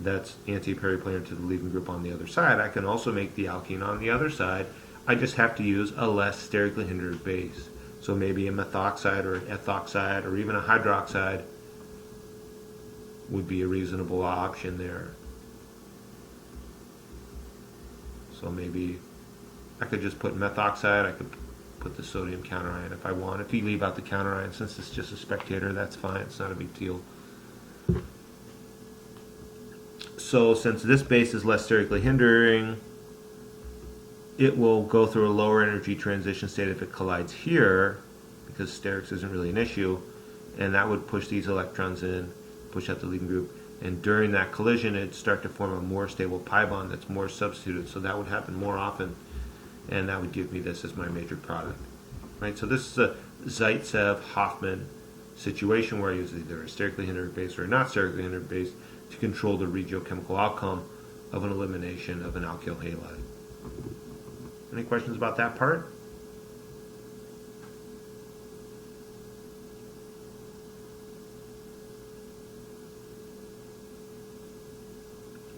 that's anti-periplanar to the leaving group on the other side, I can also make the alkene on the other side. I just have to use a less sterically hindered base. So maybe a methoxide or an ethoxide or even a hydroxide would be a reasonable option there. So maybe I could just put methoxide, I could put the sodium counterion if I want. If you leave out the counterion, since it's just a spectator, that's fine, it's not a big deal. So since this base is less sterically hindering, it will go through a lower energy transition state if it collides here, because sterics isn't really an issue, and that would push these electrons in, push out the leaving group, and during that collision it'd start to form a more stable pi bond that's more substituted, so that would happen more often, and that would give me this as my major product. Right? So this is a Zaitsev-Hoffman situation where I use either a sterically hindered base or a not sterically hindered base to control the regiochemical outcome of an elimination of an alkyl halide. Any questions about that part?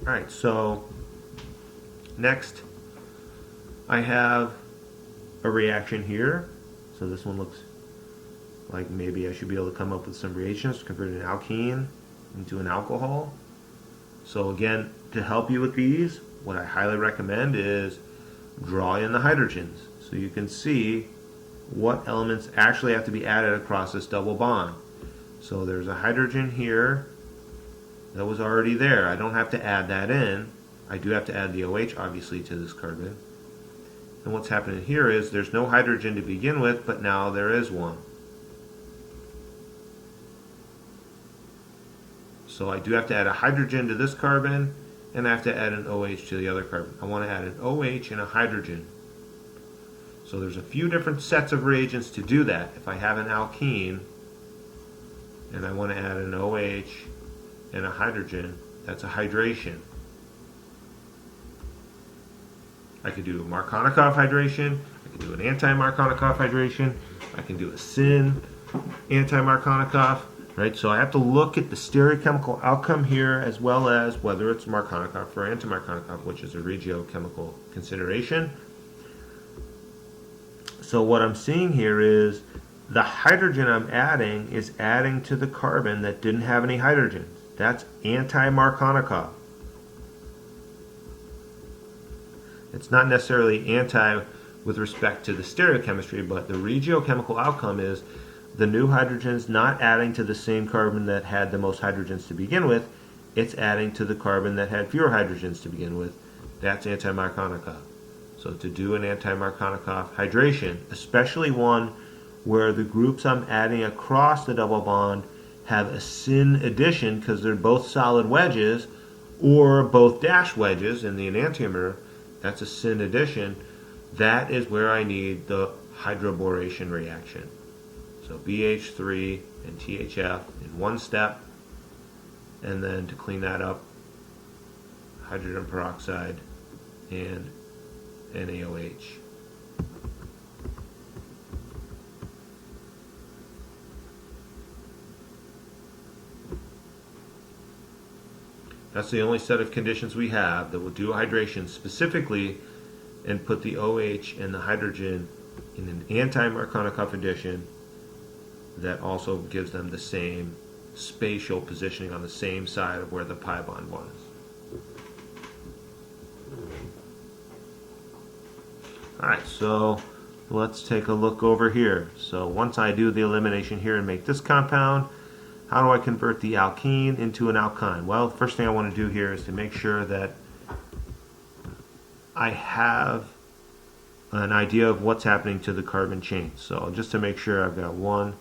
Alright, so next I have a reaction here. So this one looks like maybe I should be able to come up with some reagents to convert an alkene into an alcohol. So again, to help you with these, what I highly recommend is draw in the hydrogens so you can see what elements actually have to be added across this double bond. So there's a hydrogen here that was already there. I don't have to add that in. I do have to add the OH obviously to this carbon. And what's happening here is there's no hydrogen to begin with, but now there is one. So I do have to add a hydrogen to this carbon, and I have to add an OH to the other carbon. I want to add an OH and a hydrogen. So there's a few different sets of reagents to do that. If I have an alkene, and I want to add an OH and a hydrogen, that's a hydration. I could do a Markovnikov hydration, I could do an anti-Markovnikov hydration, I can do a syn anti-Markovnikov, right? So I have to look at the stereochemical outcome here as well as whether it's Markovnikov or anti-Markovnikov, which is a regiochemical consideration. So what I'm seeing here is the hydrogen I'm adding is adding to the carbon that didn't have any hydrogens. That's anti-Markovnikov. It's not necessarily anti with respect to the stereochemistry, but the regiochemical outcome is the new hydrogen's not adding to the same carbon that had the most hydrogens to begin with. It's adding to the carbon that had fewer hydrogens to begin with. That's anti-Markovnikov. So to do an anti-Markovnikov hydration, especially one where the groups I'm adding across the double bond have a syn addition because they're both solid wedges or both dash wedges in the enantiomer, that's a syn addition. That is where I need the hydroboration reaction. So BH3 and THF in one step, and then to clean that up, hydrogen peroxide and NaOH. That's the only set of conditions we have that will do hydration specifically and put the OH and the hydrogen in an anti-Markovnikov addition that also gives them the same spatial positioning on the same side of where the pi bond was. Alright, so let's take a look over here. So once I do the elimination here and make this compound, how do I convert the alkene into an alkyne? Well, the first thing I want to do here is to make sure that I have an idea of what's happening to the carbon chain. So just to make sure, I've got 1,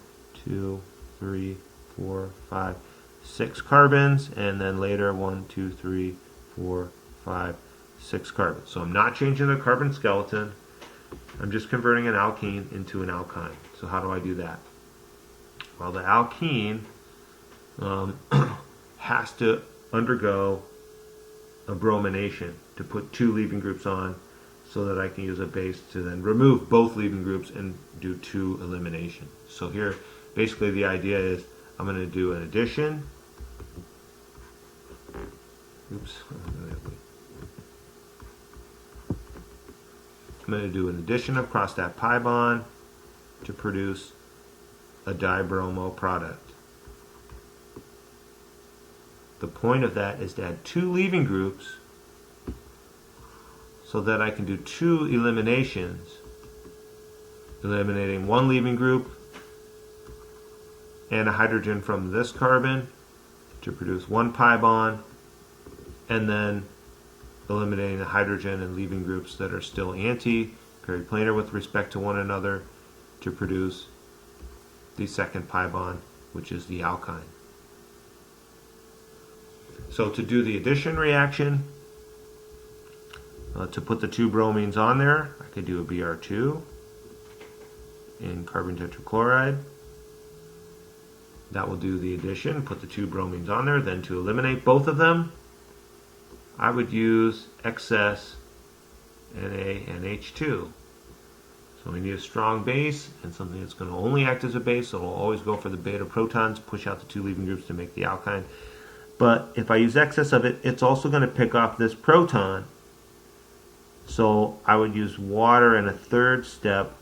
2, 3, 4, 5, 6 carbons, and then later 1, 2, 3, 4, 5, 6 carbons. So I'm not changing the carbon skeleton. I'm just converting an alkene into an alkyne. So how do I do that? Well, the alkene has to undergo a bromination to put 2 leaving groups on so that I can use a base to then remove both leaving groups and do 2 eliminations. So here, basically the idea is I'm going to do an addition. Oops. I'm going to do an addition across that pi bond to produce a dibromo product. The point of that is to add 2 leaving groups so that I can do 2 eliminations, eliminating 1 leaving group and a hydrogen from this carbon to produce 1 pi bond, and then eliminating the hydrogen and leaving groups that are still anti-periplanar with respect to one another to produce the second pi bond, which is the alkyne. So to do the addition reaction, to put the 2 bromines on there, I could do a Br2 in carbon tetrachloride. That will do the addition, put the 2 bromines on there. Then to eliminate both of them, I would use excess NaNH2. So we need a strong base and something that's going to only act as a base, so we'll always go for the beta protons, push out the 2 leaving groups to make the alkyne. But if I use excess of it, it's also going to pick off this proton. So I would use water in a 3rd step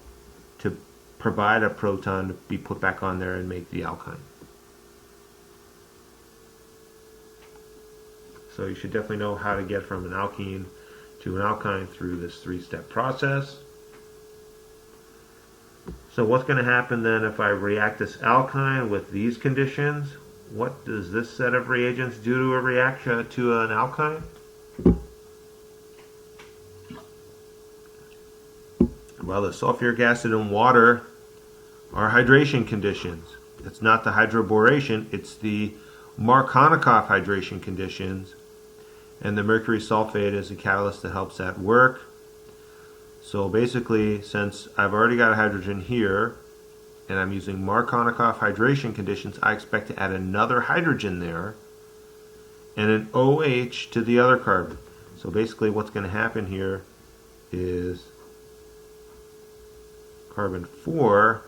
to provide a proton to be put back on there and make the alkyne. So you should definitely know how to get from an alkene to an alkyne through this 3-step process. So what's going to happen then if I react this alkyne with these conditions? What does this set of reagents do to a reaction to an alkyne? Well, the sulfuric acid and water are hydration conditions. It's not the hydroboration, it's the Markovnikov hydration conditions. And the mercury sulfate is a catalyst that helps that work. So basically, since I've already got a hydrogen here, and I'm using Markovnikov hydration conditions, I expect to add another hydrogen there and an OH to the other carbon. So basically what's going to happen here is carbon 4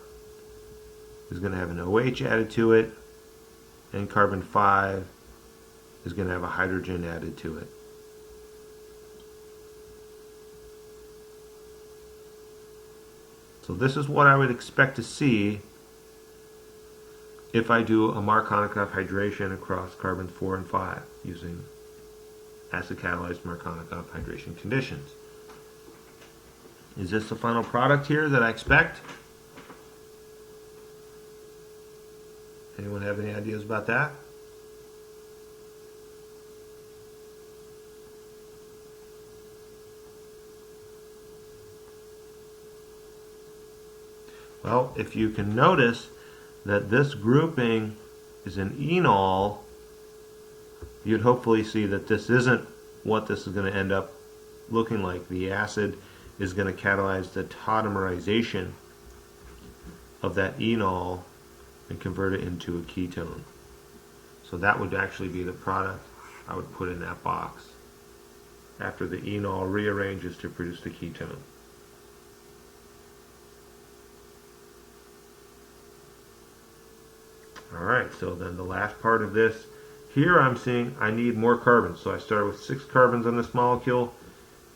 is going to have an OH added to it, and carbon 5 is going to have a hydrogen added to it. So this is what I would expect to see if I do a Markovnikov hydration across carbon 4 and 5 using acid-catalyzed Markovnikov hydration conditions. Is this the final product here that I expect? Anyone have any ideas about that? Well, if you can notice that this grouping is an enol, you'd hopefully see that this isn't what this is going to end up looking like. The acid is going to catalyze the tautomerization of that enol and convert it into a ketone. So that would actually be the product I would put in that box after the enol rearranges to produce the ketone. Alright, so then the last part of this, here I'm seeing I need more carbons. So I started with 6 carbons on this molecule.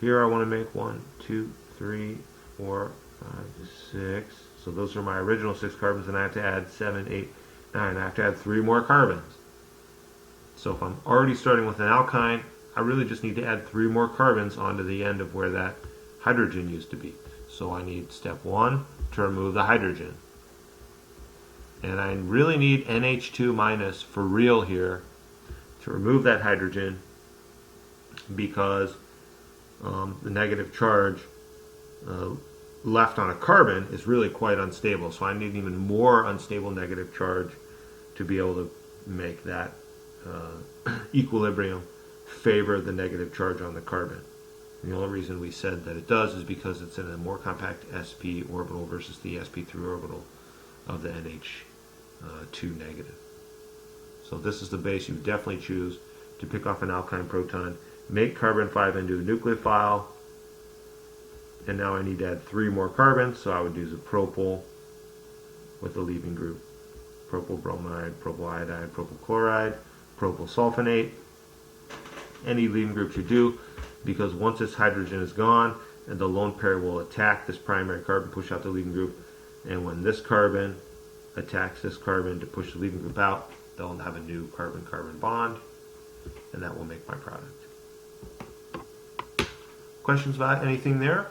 Here I want to make 1, 2, 3, 4, 5, 6. So those are my original 6 carbons, and I have to add 7, 8, 9. I have to add 3 more carbons. So if I'm already starting with an alkyne, I really just need to add 3 more carbons onto the end of where that hydrogen used to be. So I need step 1 to remove the hydrogen. And I really need NH2 minus for real here to remove that hydrogen, because the negative charge left on a carbon is really quite unstable. So I need even more unstable negative charge to be able to make that equilibrium favor the negative charge on the carbon. And the only reason we said that it does is because it's in a more compact sp orbital versus the sp3 orbital of the NH2 negative. So this is the base you would definitely choose to pick off an alkyne proton, make carbon 5 into a nucleophile, and now I need to add 3 more carbons, so I would use a propyl with the leaving group. Propyl bromide, propyl iodide, propyl chloride, propyl sulfonate. Any leaving groups you do, because once this hydrogen is gone, and the lone pair will attack this primary carbon, push out the leaving group, and when this carbon attacks this carbon to push the leaving group out, they'll have a new carbon-carbon bond, and that will make my product. Questions about anything there?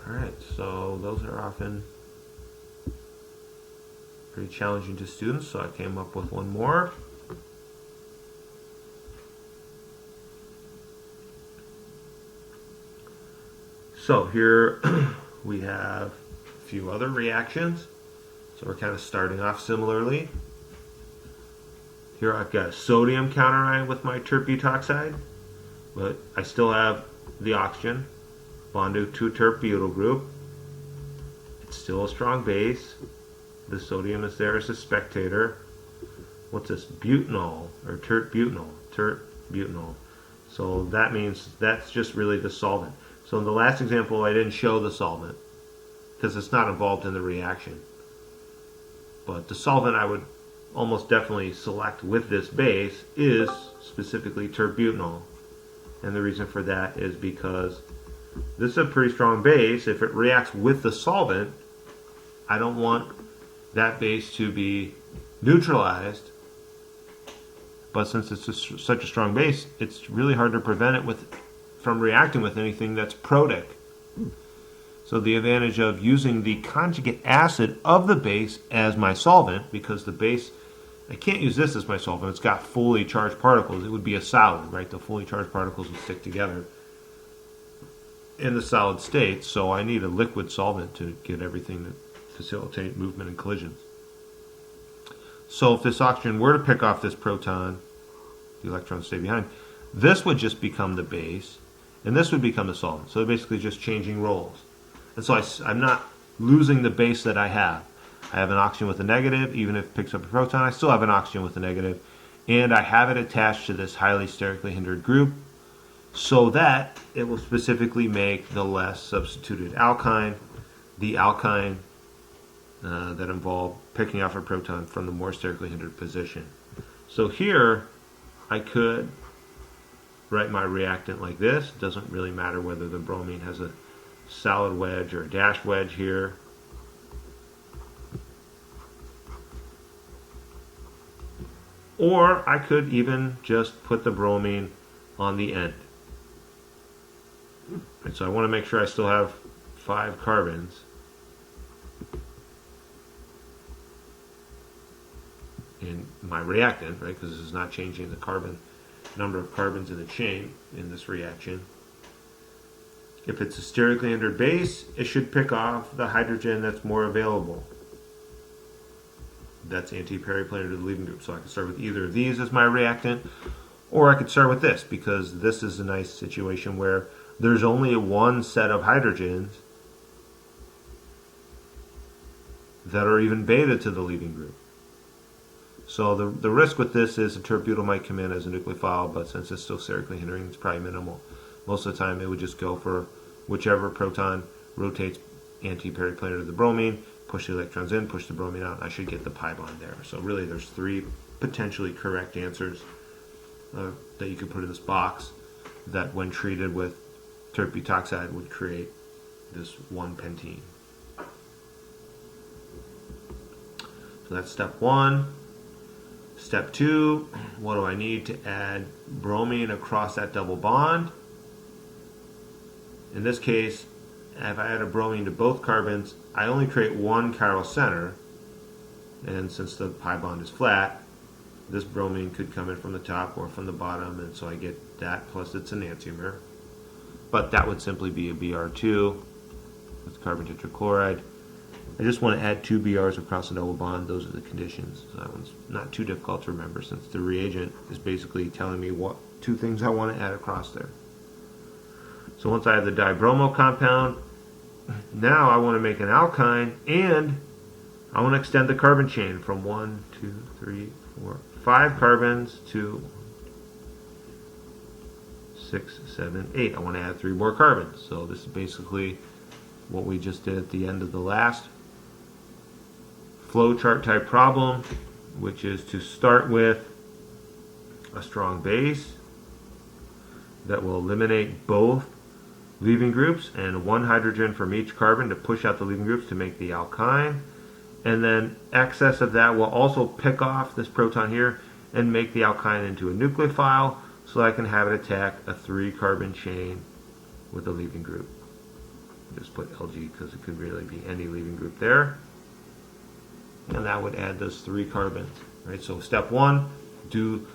Alright, so those are often pretty challenging to students, so I came up with one more. So here we have a few other reactions. So we're kind of starting off similarly. Here I've got sodium counterion with my terpetoxide, but I still have the oxygen bonded to a terp-butyl group. It's still a strong base. The sodium is there as a spectator. What's this? Butanol, or terp-butanol. Terp-butanol. So that means that's just really the solvent. So in the last example, I didn't show the solvent because it's not involved in the reaction. But the solvent I would almost definitely select with this base is specifically terp-butanol. And the reason for that is because this is a pretty strong base. If it reacts with the solvent, I don't want that base to be neutralized. But since it's such a strong base, it's really hard to prevent it from reacting with anything that's protic. So the advantage of using the conjugate acid of the base as my solvent, because the base, I can't use this as my solvent, it's got fully charged particles. It would be a solid, right? The fully charged particles would stick together. in the solid state, so I need a liquid solvent to get everything to facilitate movement and collisions. So if this oxygen were to pick off this proton, the electrons stay behind, this would just become the base, and this would become the solvent. So they're basically just changing roles. And so I'm not losing the base that I have. I have an oxygen with a negative. Even if it picks up a proton, I still have an oxygen with a negative. And I have it attached to this highly sterically hindered group so that it will specifically make the less substituted alkyne, the alkyne that involve picking off a proton from the more sterically hindered position. So here I could write my reactant like this. It doesn't really matter whether the bromine has a solid wedge or a dashed wedge here. Or I could even just put the bromine on the end. And so I want to make sure I still have 5 carbons. In my reactant, right? Because this is not changing the carbon number of carbons in the chain in this reaction. If it's a sterically hindered base, it should pick off the hydrogen that's more available. That's anti-periplanar to the leaving group. So I can start with either of these as my reactant, or I could start with this, because this is a nice situation where there's only one set of hydrogens that are even beta to the leaving group. So the risk with this is a terbutyl might come in as a nucleophile, but since it's still sterically hindering, it's probably minimal. Most of the time it would just go for whichever proton rotates anti-periplanar to the bromine, push the electrons in, push the bromine out, and I should get the pi bond there. So really there's 3 potentially correct answers that you could put in this box that when treated with terpetoxide would create this 1-pentene. So that's step 1. Step 2, what do I need to add bromine across that double bond? In this case, if I add a bromine to both carbons, I only create one chiral center, and since the pi bond is flat, this bromine could come in from the top or from the bottom, and so I get that plus its enantiomer. But that would simply be a Br2 with carbon tetrachloride. I just want to add 2 Brs across a double bond. Those are the conditions. So that one's not too difficult to remember, since the reagent is basically telling me what 2 things I want to add across there. So once I have the dibromo compound, now I want to make an alkyne, and I want to extend the carbon chain from 1, 2, 3, 4, 5 carbons to 6, 7, 8. I want to add 3 more carbons. So this is basically what we just did at the end of the last flowchart type problem, which is to start with a strong base that will eliminate both leaving groups and 1 hydrogen from each carbon to push out the leaving groups to make the alkyne, and then excess of that will also pick off this proton here and make the alkyne into a nucleophile, so I can have it attack a 3 carbon chain with a leaving group. Just put Lg because it could really be any leaving group there, and that would add those 3 carbons, right? So step 1, do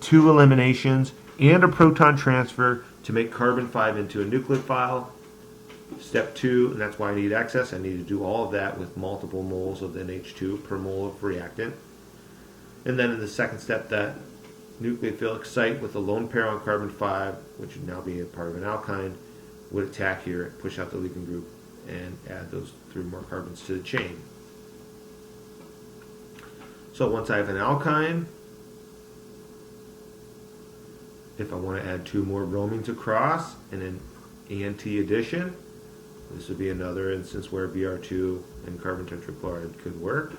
2 eliminations and a proton transfer to make carbon 5 into a nucleophile. Step 2, and that's why I need excess, I need to do all of that with multiple moles of NH2 per mole of reactant. And then in the second step, that nucleophilic site with a lone pair on carbon 5, which would now be a part of an alkyne, would attack here, push out the leaving group, and add those 3 more carbons to the chain. So once I have an alkyne, if I want to add 2 more bromines across and an anti-addition, this would be another instance where Br2 and carbon tetrachloride could work.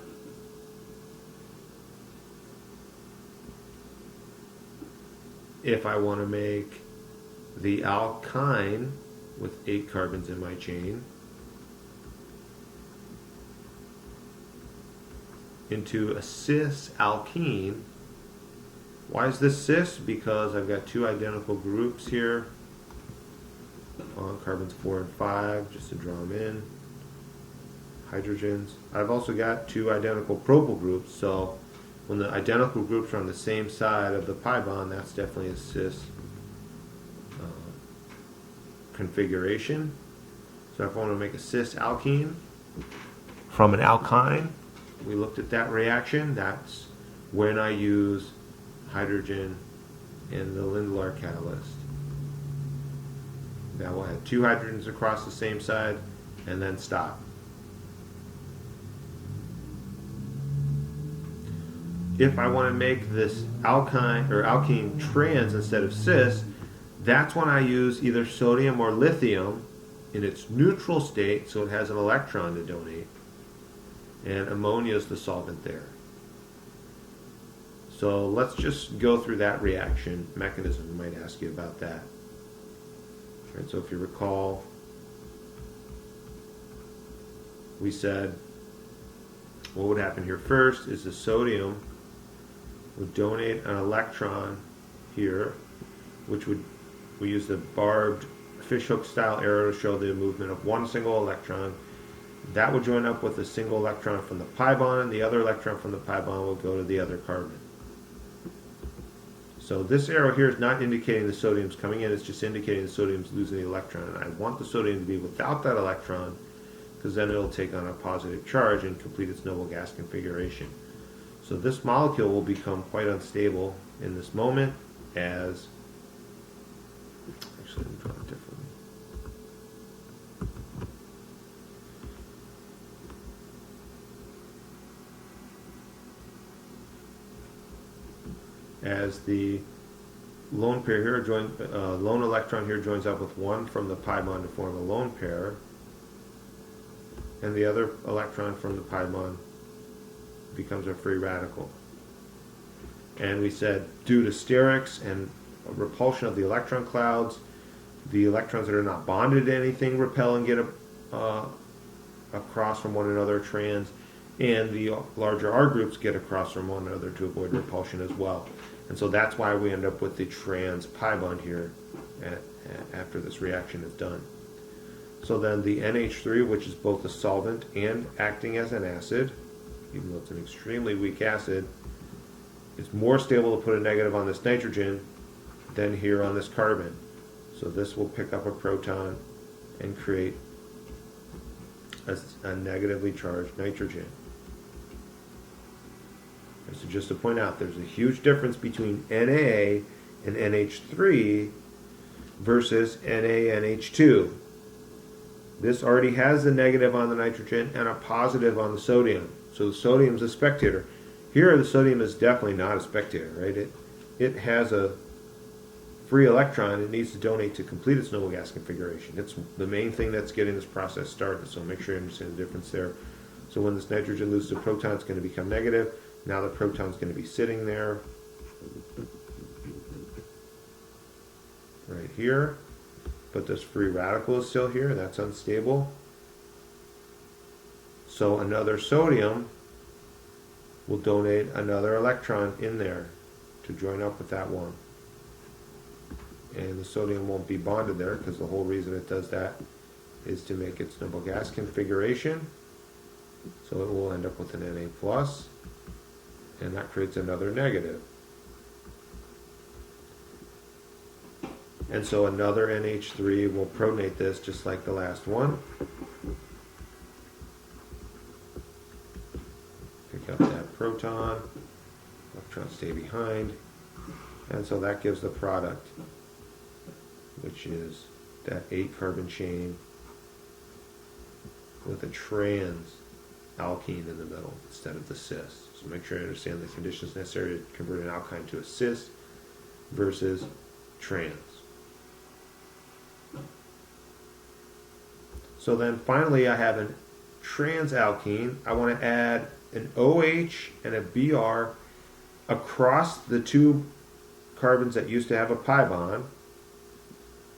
If I want to make the alkyne with 8 carbons in my chain into a cis alkene. Why is this cis? Because I've got 2 identical groups here on carbons 4 and 5, just to draw them in, hydrogens. I've also got 2 identical propyl groups, so when the identical groups are on the same side of the pi bond, that's definitely a cis configuration. So if I want to make a cis alkene from an alkyne, we looked at that reaction. That's when I use hydrogen in the Lindlar catalyst. Now we'll have two hydrogens across the same side and then stop. If I want to make this alkyne or alkene trans instead of cis, that's when I use either sodium or lithium in its neutral state, so it has an electron to donate, and ammonia is the solvent there. So let's just go through that reaction mechanism. I might ask you about that. Right, so if you recall, we said what would happen here first is the sodium would donate an electron here, which would, we use the barbed fishhook style arrow to show the movement of one single electron. That would join up with a single electron from the pi bond, and the other electron from the pi bond will go to the other carbon. So this arrow here is not indicating the sodium's coming in, it's just indicating the sodium's losing the electron. And I want the sodium to be without that electron, because then it'll take on a positive charge and complete its noble gas configuration. So this molecule will become quite unstable in this moment as, actually let me draw it differently. As the lone pair here lone electron here joins up with one from the pi bond to form a lone pair, and the other electron from the pi bond becomes a free radical. And we said due to sterics and repulsion of the electron clouds, the electrons that are not bonded to anything repel and get across from one another trans, and the larger R groups get across from one another to avoid repulsion as well. And so that's why we end up with the trans pi bond here after this reaction is done. So then the NH3, which is both a solvent and acting as an acid, even though it's an extremely weak acid, it's more stable to put a negative on this nitrogen than here on this carbon. So this will pick up a proton and create a negatively charged nitrogen. So just to point out, there's a huge difference between Na and NH3 versus NaNH2. This already has a negative on the nitrogen and a positive on the sodium. So the sodium's a spectator. Here the sodium is definitely not a spectator, right? It has a free electron it needs to donate to complete its noble gas configuration. It's the main thing that's getting this process started, so make sure you understand the difference there. So when this nitrogen loses a proton, it's going to become negative. Now the proton's going to be sitting there right here, but this free radical is still here. That's unstable. So another sodium will donate another electron in there to join up with that one. And the sodium won't be bonded there because the whole reason it does that is to make its noble gas configuration. So it will end up with an Na plus. And that creates another negative. And so another NH3 will protonate this just like the last one. Pick up that proton, electrons stay behind, and so that gives the product, which is that 8 carbon chain with a trans alkene in the middle instead of the cis. So make sure you understand the conditions necessary to convert an alkyne to a cis versus trans. So then finally I have a trans alkene. I want to add an OH and a Br across the two carbons that used to have a pi bond.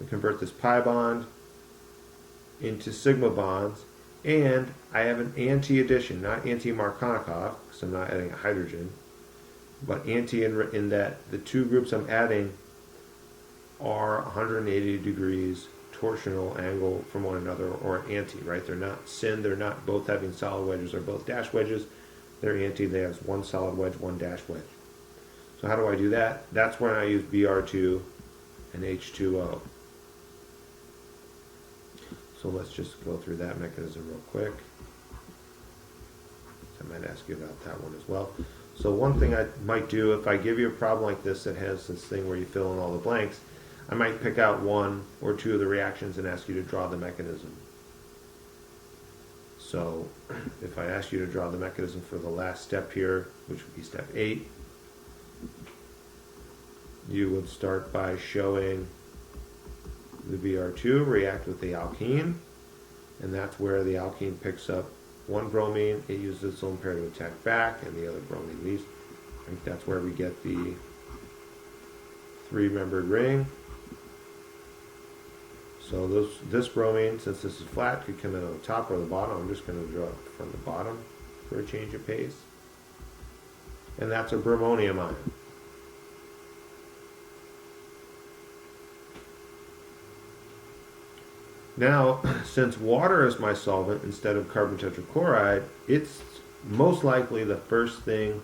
We convert this pi bond into sigma bonds. And I have an anti-addition, not anti-Markovnikov, because I'm not adding a hydrogen, but anti in that the two groups I'm adding are 180 degrees torsional angle from one another, or anti, right? They're not syn, they're not both having solid wedges, they're both dash wedges. They're anti, they have one solid wedge, one dash wedge. So how do I do that? That's when I use Br2 and H2O. So let's just go through that mechanism real quick. I might ask you about that one as well. So one thing I might do, if I give you a problem like this that has this thing where you fill in all the blanks, I might pick out one or two of the reactions and ask you to draw the mechanism. So if I ask you to draw the mechanism for the last step here, which would be step 8, you would start by showing the Br2 react with the alkene, and that's where the alkene picks up one bromine, it uses its own pair to attack back, and the other bromine leaves. I think that's where we get the 3-membered ring. So this bromine, since this is flat, could come in on the top or the bottom. I'm just going to draw it from the bottom for a change of pace. And that's a bromonium ion. Now, since water is my solvent instead of carbon tetrachloride, it's most likely the first thing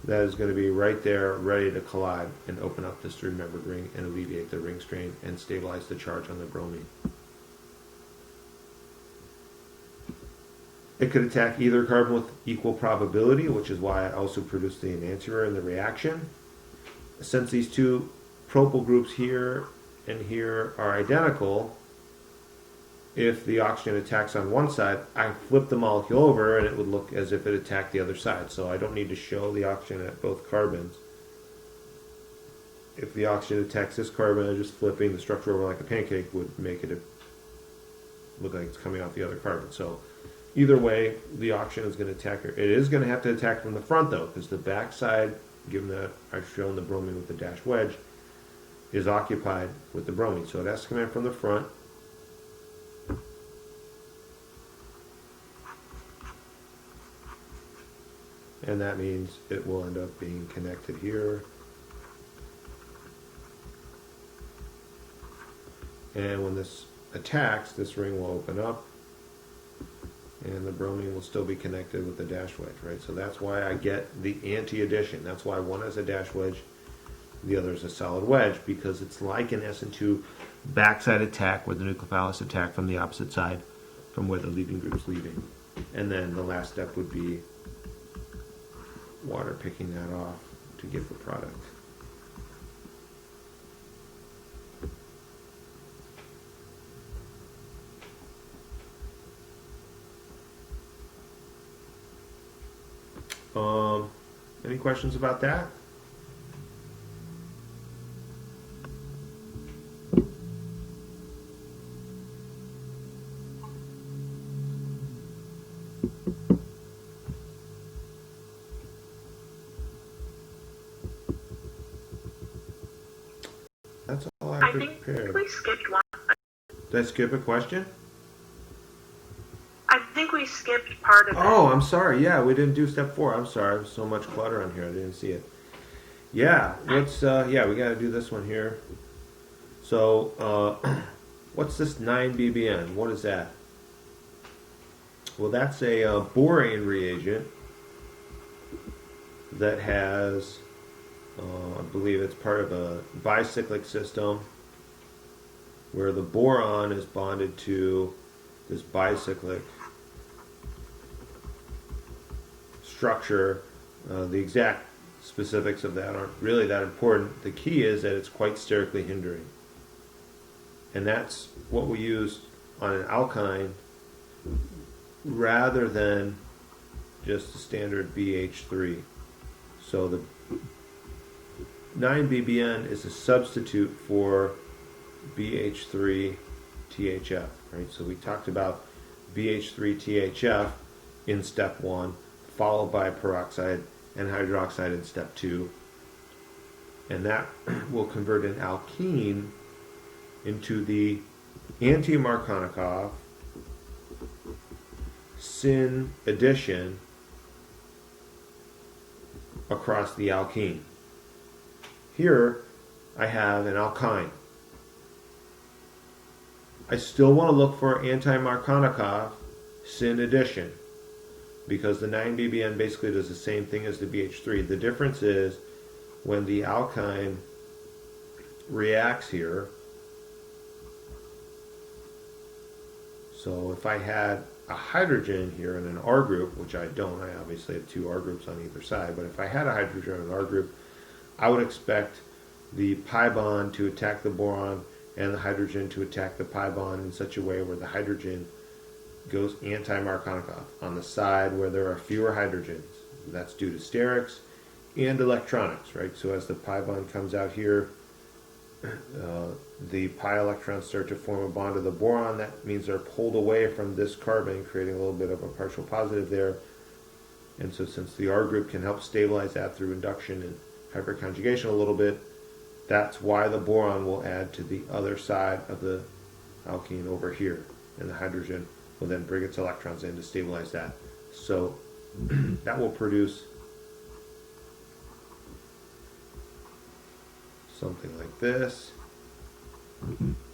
that is going to be right there ready to collide and open up this 3-membered ring and alleviate the ring strain and stabilize the charge on the bromine. It could attack either carbon with equal probability, which is why I also produce the enantiomer in the reaction. Since these two propyl groups here and here are identical, if the oxygen attacks on one side, I flip the molecule over and it would look as if it attacked the other side. So I don't need to show the oxygen at both carbons. If the oxygen attacks this carbon, just flipping the structure over like a pancake would make it look like it's coming off the other carbon. So either way, the oxygen is going to attack her. It is going to have to attack from the front though, because the back side, given that I've shown the bromine with the dash wedge, is occupied with the bromine. So it has to come in from the front. And that means it will end up being connected here. And when this attacks, this ring will open up and the bromine will still be connected with the dash wedge, right? So that's why I get the anti-addition. That's why one has a dash wedge, the other is a solid wedge, because it's like an SN2 backside attack where the nucleophilus attack from the opposite side from where the leaving group's leaving. And then the last step would be water picking that off to give the product. Any questions about that? That's all I prepared. think we skipped one. Did I skip a question? I think we skipped part of it. Oh, I'm sorry. Yeah, we didn't do step 4. I'm sorry. There's so much clutter on here. I didn't see it. Yeah, let's. Yeah, we got to do this one here. So, what's this 9-BBN? What is that? Well, that's a borane reagent that has, I believe it's part of a bicyclic system where the boron is bonded to this bicyclic structure. The exact specifics of that aren't really that important. The key is that it's quite sterically hindering. And that's what we use on an alkyne rather than just the standard BH3. So the 9-BBN is a substitute for BH3 THF, right? So we talked about BH3 THF in step 1, followed by peroxide and hydroxide in step 2. And that will convert an alkene into the Anti-Markovnikov syn addition across the alkene. Here I have an alkyne. I still want to look for anti-Markovnikov syn addition because the 9-BBN basically does the same thing as the BH3. The difference is when the alkyne reacts here, So if I had a hydrogen here in an R group, which I don't, I obviously have two R groups on either side, but if I had a hydrogen in an R group, I would expect the pi bond to attack the boron and the hydrogen to attack the pi bond in such a way where the hydrogen goes anti-Markovnikov on the side where there are fewer hydrogens. That's due to sterics and electronics, right? So as the pi bond comes out here, the pi electrons start to form a bond to the boron. That means they're pulled away from this carbon, creating a little bit of a partial positive there. And so since the R group can help stabilize that through induction and hyperconjugation a little bit, that's why the boron will add to the other side of the alkene over here. And the hydrogen will then bring its electrons in to stabilize that. So that will produce something like this,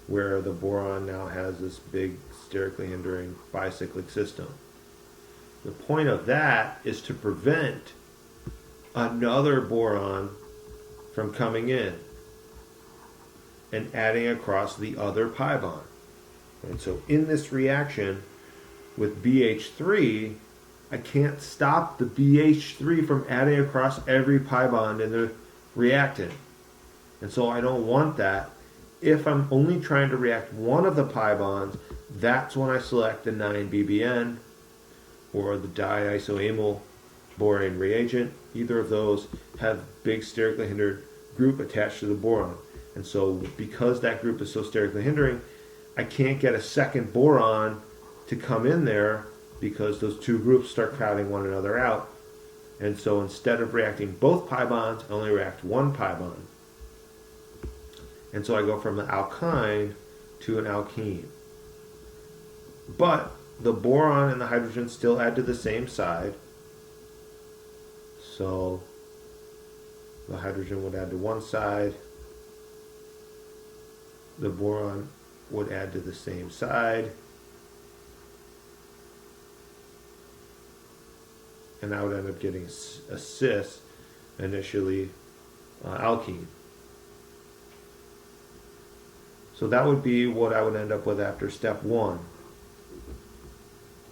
where the boron now has this big sterically hindering bicyclic system. The point of that is to prevent another boron from coming in and adding across the other pi bond. And so in this reaction with BH3, I can't stop the BH3 from adding across every pi bond in the reactant. And so I don't want that. If I'm only trying to react one of the pi bonds, that's when I select the 9BBN or the diisoamyl borane reagent. Either of those have big sterically hindered group attached to the boron. And so because that group is so sterically hindering, I can't get a second boron to come in there because those two groups start crowding one another out. And so instead of reacting both pi bonds, I only react one pi bond. And so I go from an alkyne to an alkene. But the boron and the hydrogen still add to the same side. So the hydrogen would add to one side. The boron would add to the same side. And I would end up getting a cis, initially alkene. So that would be what I would end up with after step 1.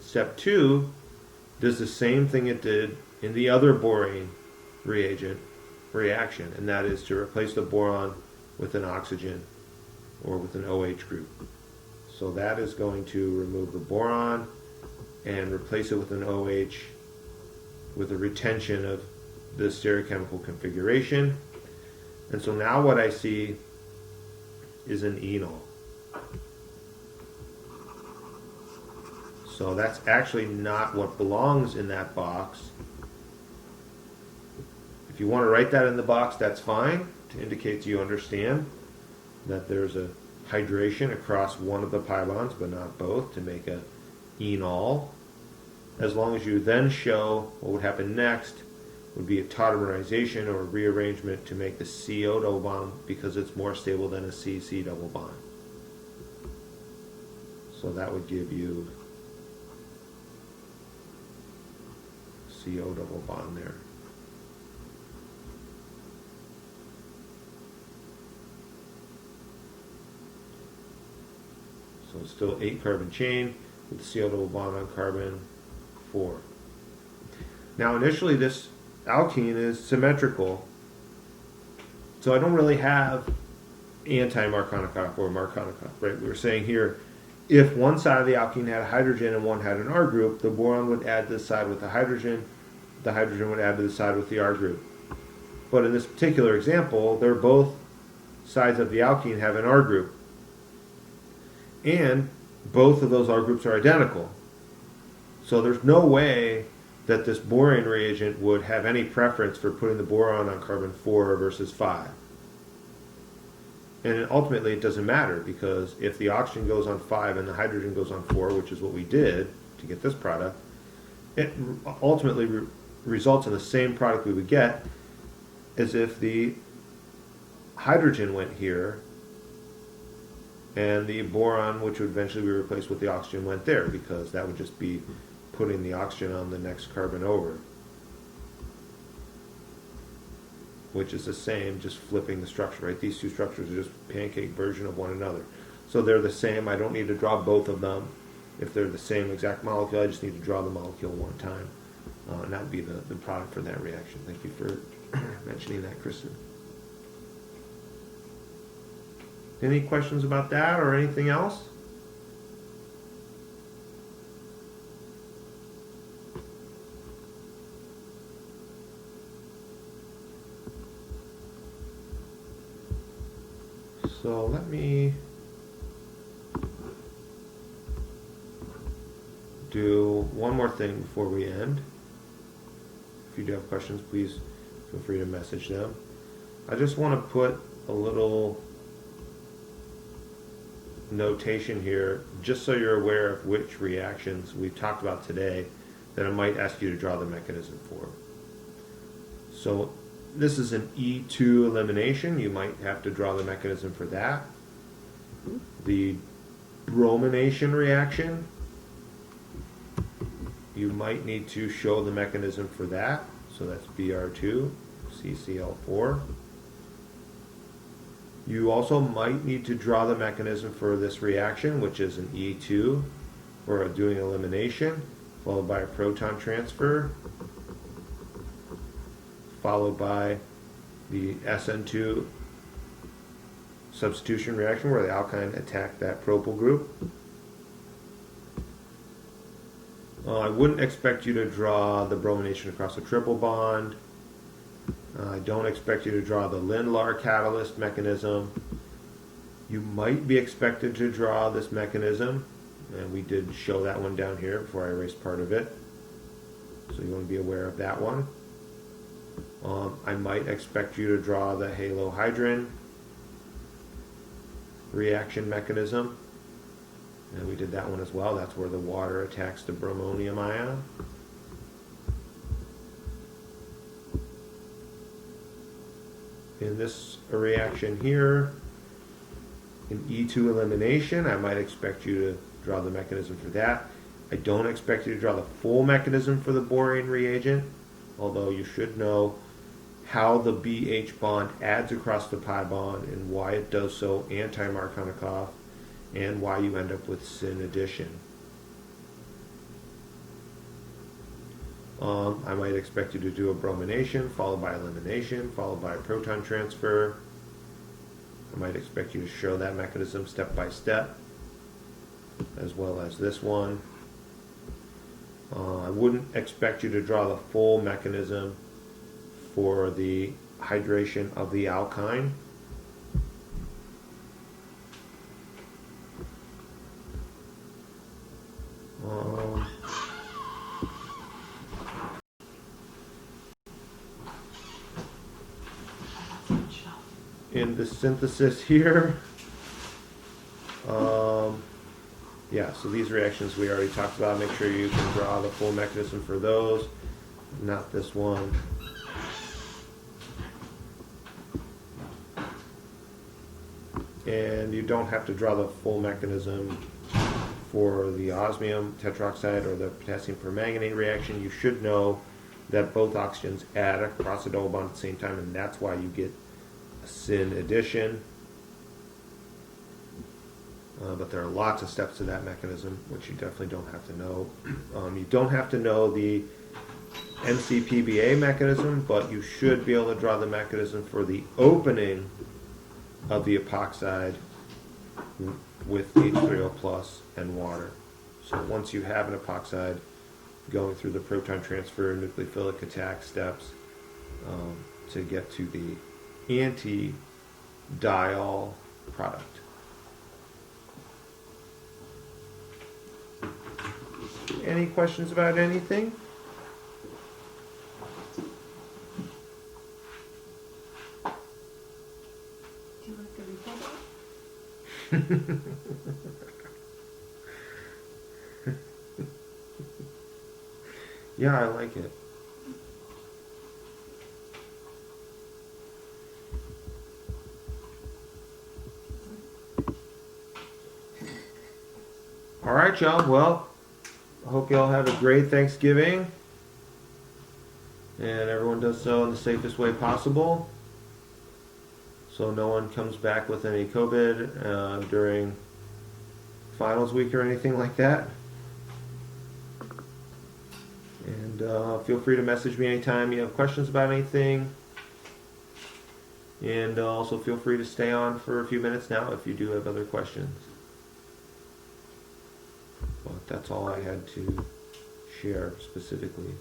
Step 2 does the same thing it did in the other borane reagent reaction, and that is to replace the boron with an oxygen or with an OH group. So that is going to remove the boron and replace it with an OH with a retention of the stereochemical configuration. And so now what I see is an enol. So that's actually not what belongs in that box. If you want to write that in the box, that's fine, to indicate you understand that there's a hydration across one of the pi bonds, but not both, to make a enol. As long as you then show what would happen next would be a tautomerization or a rearrangement to make the CO double bond because it's more stable than a CC double bond. So that would give you CO double bond there. So it's still 8 carbon chain with the CO double bond on carbon 4. Now initially this alkene is symmetrical, so I don't really have anti-Markovnikov or Markovnikov, right? We were saying here, if one side of the alkene had a hydrogen and one had an R group, the boron would add to the side with the hydrogen would add to the side with the R group. But in this particular example, they're both sides of the alkene have an R group, and both of those R groups are identical. So there's no way that this borane reagent would have any preference for putting the boron on carbon 4 versus 5. And ultimately it doesn't matter, because if the oxygen goes on 5 and the hydrogen goes on 4, which is what we did to get this product, it ultimately results in the same product we would get as if the hydrogen went here and the boron, which would eventually be replaced with the oxygen, went there, because that would just be putting the oxygen on the next carbon over, which is the same, just flipping the structure, right? These two structures are just pancake version of one another. So they're the same. I don't need to draw both of them. if they're the same exact molecule, I just need to draw the molecule one time. And that would be the product for that reaction. Thank you for mentioning that, Kristen. Any questions about that or anything else? So let me do one more thing before we end. If you do have questions, please feel free to message them. I just want to put a little notation here, just so you're aware of which reactions we've talked about today that I might ask you to draw the mechanism for. So this is an E2 elimination. You might have to draw the mechanism for that. The bromination reaction, you might need to show the mechanism for that. So that's Br2, CCl4. You also might need to draw the mechanism for this reaction, which is an E2, or doing elimination, followed by a proton transfer, followed by the SN2 substitution reaction, where the alkyne attacked that propyl group. I wouldn't expect you to draw the bromination across a triple bond. I don't expect you to draw the Lindlar catalyst mechanism. You might be expected to draw this mechanism, and we did show that one down here before I erased part of it. So you want to be aware of that one. I might expect you to draw the Halohydrin reaction mechanism. And we did that one as well. That's where the water attacks the bromonium ion. In this reaction here, in E2 elimination, I might expect you to draw the mechanism for that. I don't expect you to draw the full mechanism for the borane reagent, although you should know how the BH bond adds across the pi bond and why it does so anti-Markovnikov, and why you end up with syn addition. I might expect you to do a bromination, followed by elimination, followed by a proton transfer. I might expect you to show that mechanism step by step, as well as this one. I wouldn't expect you to draw the full mechanism for the hydration of the alkyne. In the synthesis here, yeah, so these reactions we already talked about. Make sure you can draw the full mechanism for those, not this one. And you don't have to draw the full mechanism for the osmium tetraoxide or the potassium permanganate reaction. You should know that both oxygens add across a double bond at the same time, and that's why you get a syn addition. But there are lots of steps to that mechanism, which you definitely don't have to know. You don't have to know the NCPBA mechanism, but you should be able to draw the mechanism for the opening of the epoxide with H3O plus and water. So once you have an epoxide going through the proton transfer nucleophilic attack steps to get to the anti-diol product. Any questions about anything? Do you like the refill bottle? Yeah, I like it. All right, y'all. Well, I hope y'all have a great Thanksgiving, and everyone does so in the safest way possible, so no one comes back with any COVID during finals week or anything like that. And feel free to message me anytime you have questions about anything. And also feel free to stay on for a few minutes now if you do have other questions. But that's all I had to share specifically.